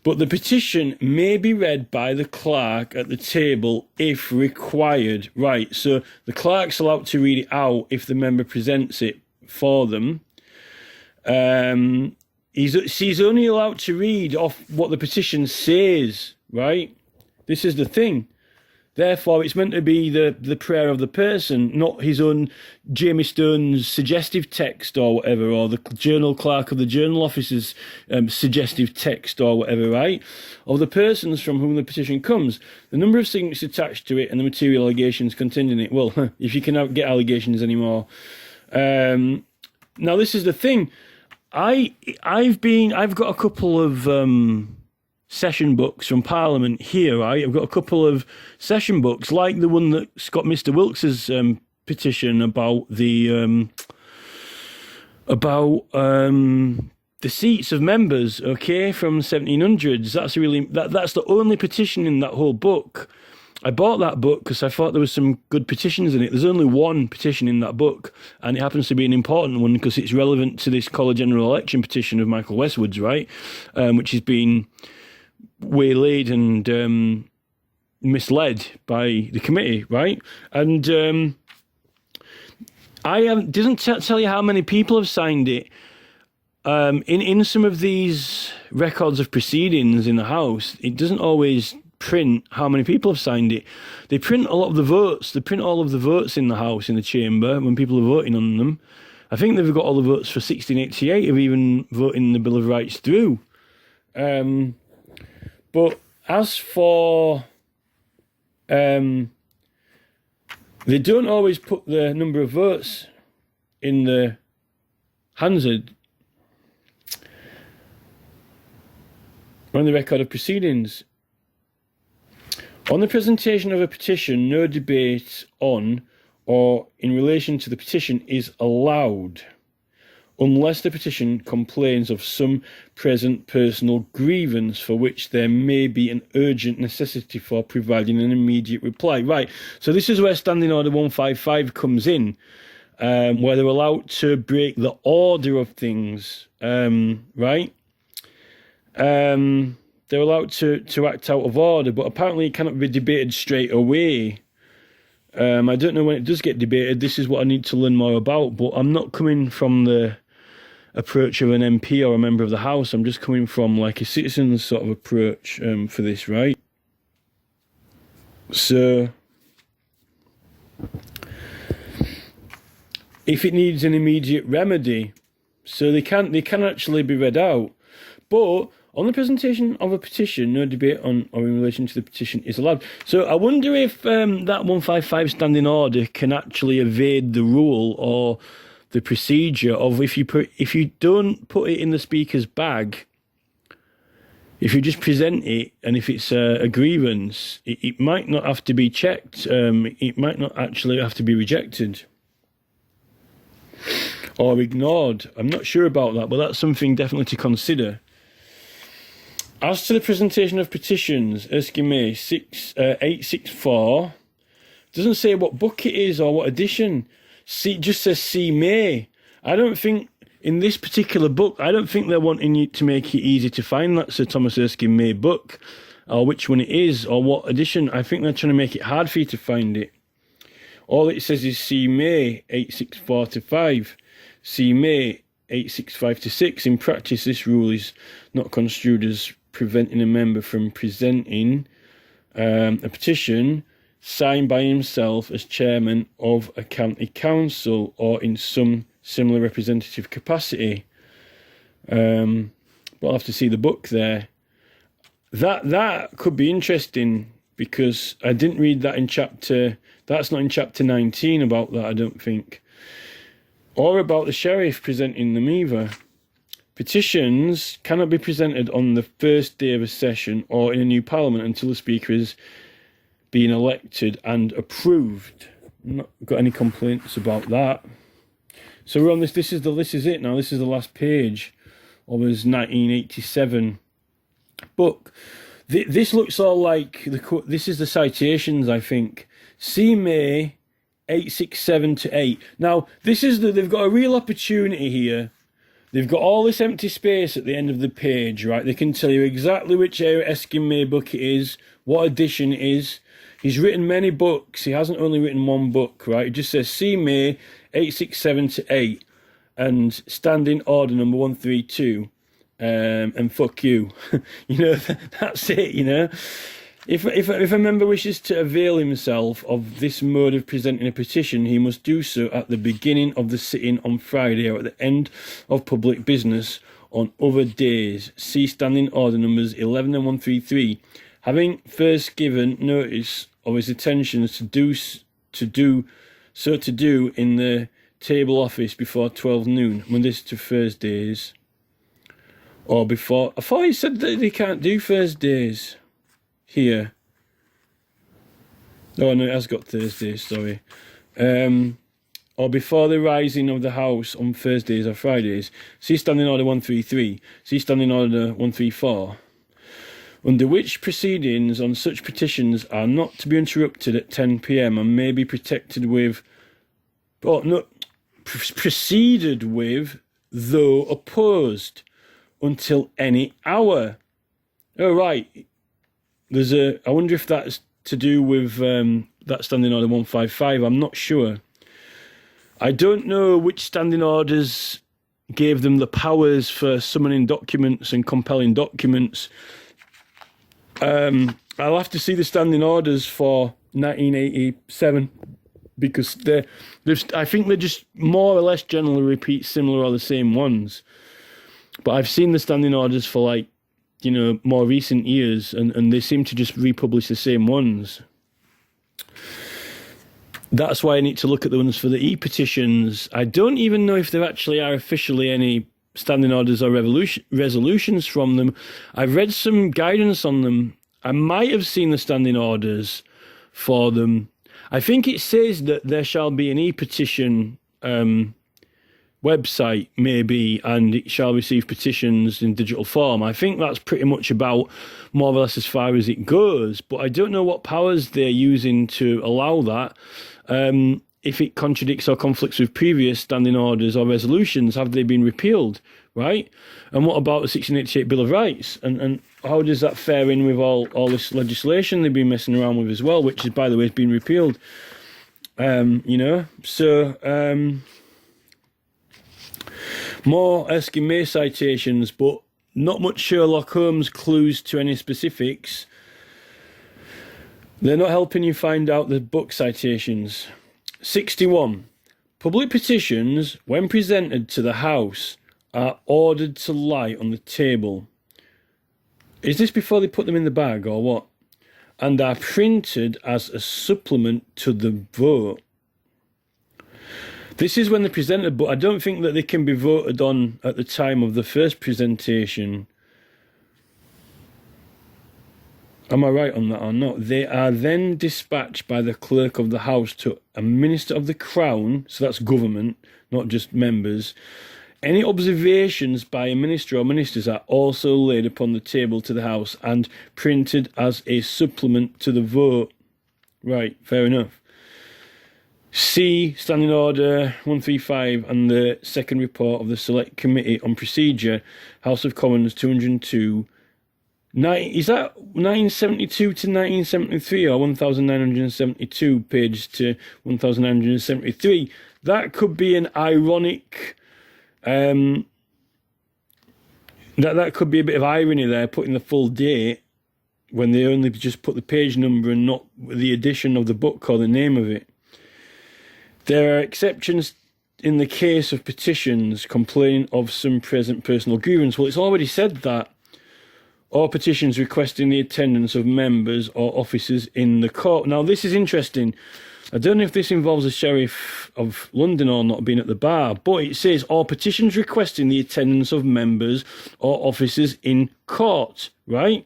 But the petition may be read by the clerk at the table if required. Right, so the clerk's allowed to read it out if the member presents it for them. He's only allowed to read off what the petition says, right? This is the thing. Therefore, it's meant to be the prayer of the person, not his own Jamie Stone's suggestive text or whatever, or the journal clerk of the journal officer's suggestive text or whatever, right? Or the persons from whom the petition comes, the number of signatures attached to it, and the material allegations contained in it. Well, if you can get allegations anymore. Now, this is the thing. I've got a couple of session books from Parliament here, right? I've got a couple of session books, like the one that's got Mr. Wilkes's petition about the seats of members, okay, from 1700s. That's the only petition in that whole book. I bought that book because I thought there was some good petitions in it. There's only one petition in that book, and it happens to be an important one because it's relevant to this College General Election petition of Michael Westwood's, right? Which has been waylaid and misled by the committee, right? And didn't tell you how many people have signed it. in some of these records of proceedings in the House, it doesn't always print how many people have signed it. They print a lot of the votes. They print all of the votes in the House, in the chamber, when people are voting on them. I think they've got all the votes for 1688 of even voting the Bill of Rights through. But as for... they don't always put the number of votes in the Hansard on the record of proceedings. On the presentation of a petition, no debate on or in relation to the petition is allowed, unless the petition complains of some present personal grievance for which there may be an urgent necessity for providing an immediate reply. Right, so this is where Standing Order 155 comes in, where they're allowed to break the order of things, right? They're allowed to act out of order, but apparently it cannot be debated straight away. I don't know when it does get debated. This is what I need to learn more about, but I'm not coming from the approach of an MP or a member of the House. I'm just coming from like a citizen's sort of approach for this, right? So, if it needs an immediate remedy, so they can actually be read out, but on the presentation of a petition, no debate on or in relation to the petition is allowed. So I wonder if that 155 standing order can actually evade the rule or the procedure of if you don't put it in the speaker's bag, if you just present it, and if it's a grievance, it might not have to be checked. It might not actually have to be rejected or ignored. I'm not sure about that, but that's something definitely to consider. As to the presentation of petitions, Erskine May 864 doesn't say what book it is or what edition. It just says C. May. I don't think, in this particular book, I don't think they're wanting you to make it easy to find that Sir Thomas Erskine May book, or which one it is, or what edition. I think they're trying to make it hard for you to find it. All it says is C. May 864 to 5. C. May 865 to 6. In practice, this rule is not construed as preventing a member from presenting a petition signed by himself as chairman of a county council or in some similar representative capacity. But I'll have to see the book there. That could be interesting, because I didn't read that in chapter... That's not in chapter 19 about that, I don't think. Or about the sheriff presenting them either. Petitions cannot be presented on the first day of a session or in a new parliament until the speaker is being elected and approved. Not got any complaints about that. So we're on this. This is it now. This is the last page of his 1987 book. This looks all like this is the citations, I think. C. May 867 to 8. Now this is they've got a real opportunity here. They've got all this empty space at the end of the page, right? They can tell you exactly which Erskine May book it is, what edition it is. He's written many books. He hasn't only written one book, right? It just says C. May 867 to 8 and Standing Order number 132 and fuck you. You know, that's it, you know. If a member wishes to avail himself of this mode of presenting a petition, he must do so at the beginning of the sitting on Friday or at the end of public business on other days. See Standing Order numbers 11 and 133. Having first given notice of his intentions to do in the table office before 12 noon, Mondays to Thursdays, or before... I thought he said that they can't do Thursdays here. Oh no, it has got Thursdays, sorry. Or before the rising of the House on Thursdays or Fridays. See Standing Order 133. See Standing Order 134. Under which proceedings on such petitions are not to be interrupted at 10 p.m. and may be protected with... proceeded with, though opposed, until any hour. Oh, right. I wonder if that's to do with that Standing Order 155. I'm not sure. I don't know which Standing Orders gave them the powers for summoning documents and compelling documents. I'll have to see the standing orders for 1987 because I think they just more or less generally repeat similar or the same ones. But I've seen the standing orders for like, more recent years, and they seem to just republish the same ones. That's why I need to look at the ones for the e-petitions. I don't even know if there actually are officially any standing orders or resolutions from them. I've read some guidance on them. I might have seen the standing orders for them. I think it says that there shall be an e-petition website, maybe, and it shall receive petitions in digital form. I think that's pretty much about more or less as far as it goes, but I don't know what powers they're using to allow that. If it contradicts or conflicts with previous standing orders or resolutions, have they been repealed, right? And what about the 1688 Bill of Rights? And how does that fare in with all this legislation they've been messing around with as well, which is, by the way, has been repealed? More Erskine May citations, but not much Sherlock Holmes clues to any specifics. They're not helping you find out the book citations. 61. Public petitions, when presented to the House, are ordered to lie on the table. Is this before they put them in the bag or what? And are printed as a supplement to the vote. This is when they're presented, but I don't think that they can be voted on at the time of the first presentation. Am I right on that or not? They are then dispatched by the clerk of the House to a minister of the Crown, so that's government, not just members. Any observations by a minister or ministers are also laid upon the table to the House and printed as a supplement to the vote. Right, fair enough. C, Standing Order 135 and the second report of the Select Committee on Procedure, House of Commons 202. Is that 1972 to 1973 or 1972 pages to 1973? That could be an ironic... that could be a bit of irony there, putting the full date when they only just put the page number and not the edition of the book or the name of it. There are exceptions in the case of petitions complaining of some present personal grievance. Well, it's already said that. Or petitions requesting the attendance of members or officers in the court. Now, this is interesting. I don't know if this involves the Sheriff of London or not being at the bar, but it says, or petitions requesting the attendance of members or officers in court, right?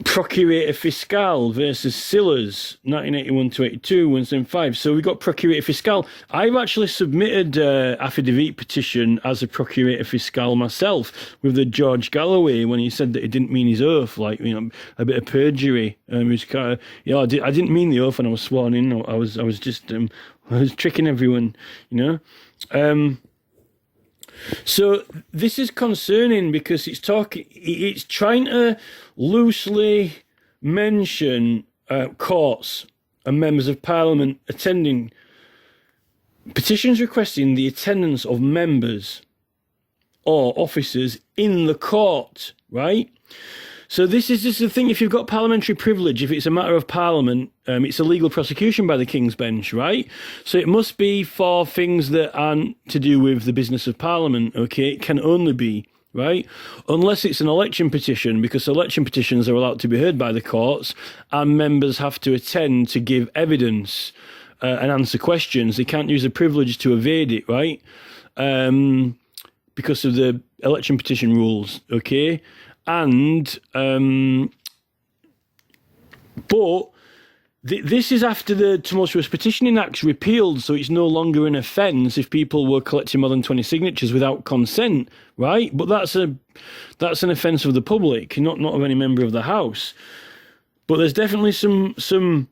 Procurator Fiscal versus Sillars, 1981 to 82, 175. So we got Procurator Fiscal. I've actually submitted an affidavit petition as a Procurator Fiscal myself with the George Galloway when he said that he didn't mean his oath, like, a bit of perjury. It was kind of, I didn't mean the oath when I was sworn in. I was just, I was tricking everyone, So this is concerning because it's trying to loosely mention courts and members of parliament attending petitions requesting the attendance of members or officers in the court, right? So this is just the thing, if you've got parliamentary privilege, if it's a matter of parliament, it's a legal prosecution by the King's Bench, right? So it must be for things that aren't to do with the business of parliament, okay? It can only be, right? Unless it's an election petition, because election petitions are allowed to be heard by the courts, and members have to attend to give evidence and answer questions. They can't use a privilege to evade it, right? Because of the election petition rules, okay? And, but this is after the Tumultuous Petitioning Act's repealed, so it's no longer an offence if people were collecting more than 20 signatures without consent, right? But that's an offence of the public, not of any member of the House. But there's definitely some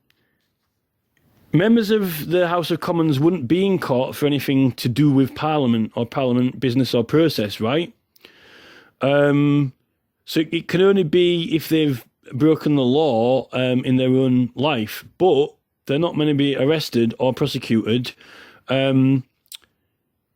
members of the House of Commons wouldn't be in court for anything to do with Parliament or Parliament business or process, right? So it can only be if they've broken the law in their own life, but they're not meant to be arrested or prosecuted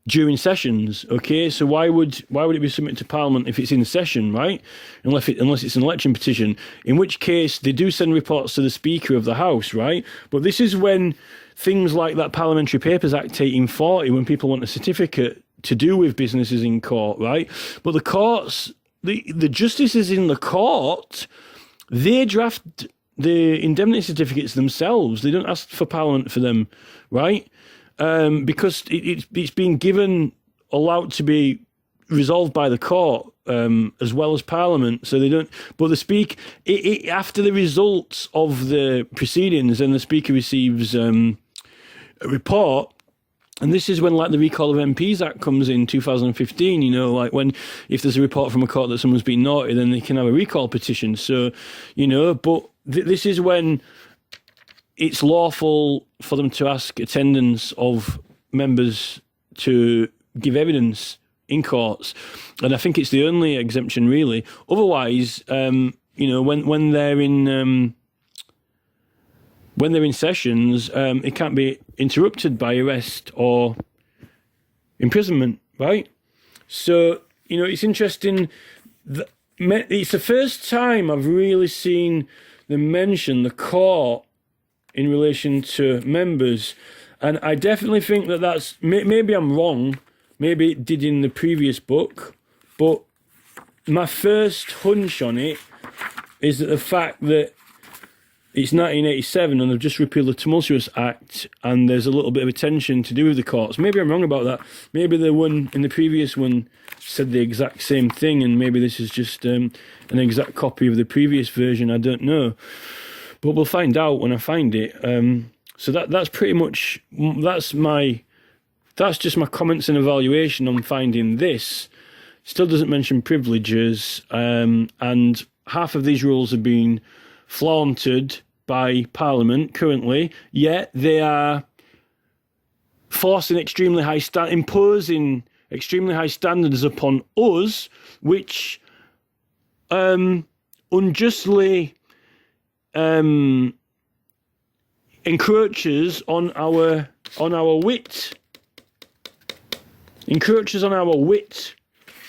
during sessions. Okay, so why would it be submitted to Parliament if it's in session, right? Unless it's an election petition, in which case they do send reports to the Speaker of the House, right? But this is when things like that Parliamentary Papers Act 1840, when people want a certificate to do with businesses in court, right? But the courts, the justices in the court, they draft the indemnity certificates themselves. They don't ask for Parliament for them, right? Because it's been allowed to be resolved by the court as well as Parliament. So they don't. But after the results of the proceedings, then the Speaker receives a report. And this is when, like, the Recall of MPs Act comes in 2015, you know, like if there's a report from a court that someone's been naughty, then they can have a recall petition. So, you know, but this is when it's lawful for them to ask attendance of members to give evidence in courts. And I think it's the only exemption, really. Otherwise, you know, when they're in sessions, it can't be interrupted by arrest or imprisonment, right? So, you know, it's interesting. It's the first time I've really seen them mention the court in relation to members. And I definitely think that's, maybe I'm wrong, maybe it did in the previous book, but my first hunch on it is that the fact that it's 1987 and they've just repealed the Tumultuous Act and there's a little bit of a tension to do with the courts. Maybe I'm wrong about that. Maybe the one in the previous one said the exact same thing and maybe this is just an exact copy of the previous version. I don't know. But we'll find out when I find it. So that's pretty much, that's just my comments and evaluation on finding this. Still doesn't mention privileges, and half of these rules are being flaunted by Parliament currently, yet they are imposing extremely high standards upon us, which unjustly encroaches on our wit,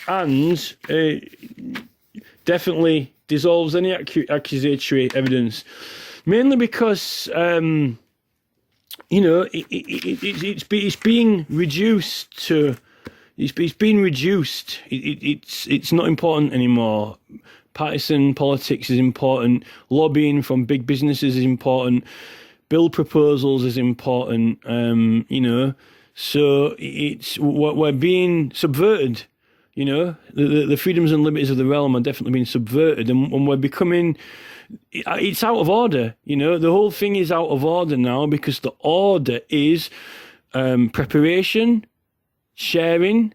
and definitely dissolves any accusatory evidence. Mainly because you know it's being reduced to it's not important anymore. Partisan politics is important. Lobbying from big businesses is important. Bill proposals is important. You know, so we're being subverted. You know, the freedoms and liberties of the realm are definitely being subverted, and we're becoming. It's out of order. You know, the whole thing is out of order now because the order is preparation, sharing,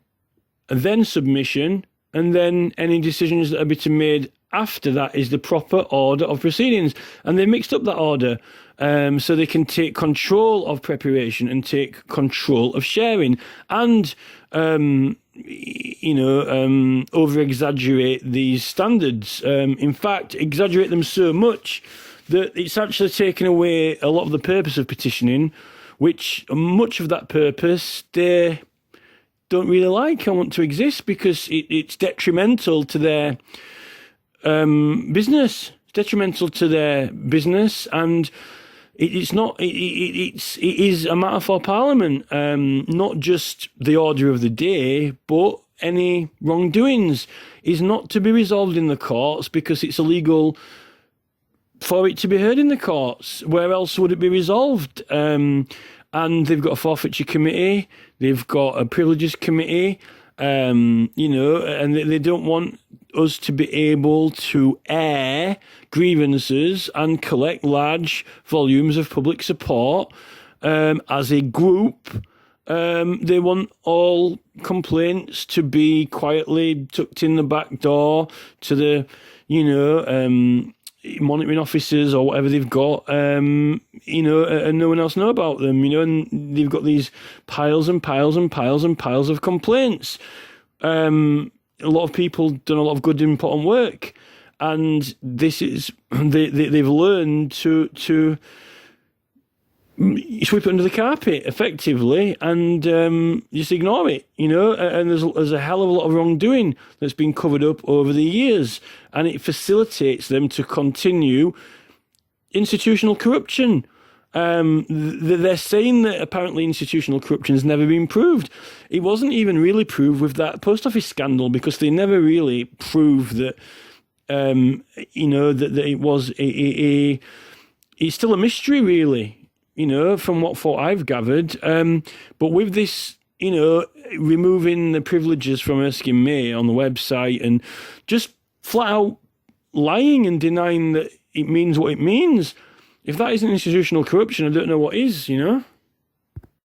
and then submission. And then any decisions that are to be made after that is the proper order of proceedings. And they mixed up that order so they can take control of preparation and take control of sharing and, over-exaggerate these standards. In fact, exaggerate them so much that it's actually taken away a lot of the purpose of petitioning, which much of that purpose they don't really like and want to exist because it's detrimental to their business. It's detrimental to their business, and it is a matter for Parliament, not just the order of the day, but any wrongdoings is not to be resolved in the courts because it's illegal for it to be heard in the courts. Where else would it be resolved? And they've got a forfeiture committee, they've got a privileges committee, and they don't want us to be able to air grievances and collect large volumes of public support as a group. They want all complaints to be quietly tucked in the back door to the, monitoring officers or whatever they've got, and no one else know about them, and they've got these piles and piles and piles and piles of complaints. A lot of people done a lot of good, important work, and this is they've learned to you sweep it under the carpet effectively and just ignore it, and there's a hell of a lot of wrongdoing that's been covered up over the years, and it facilitates them to continue institutional corruption. They're saying that apparently institutional corruption has never been proved. It wasn't even really proved with that post office scandal, because they never really proved that that it was it's still a mystery, really, from what I've gathered. But with this, removing the privileges from Erskine May on the website and just flat out lying and denying that it means what it means, if that isn't institutional corruption, I don't know what is,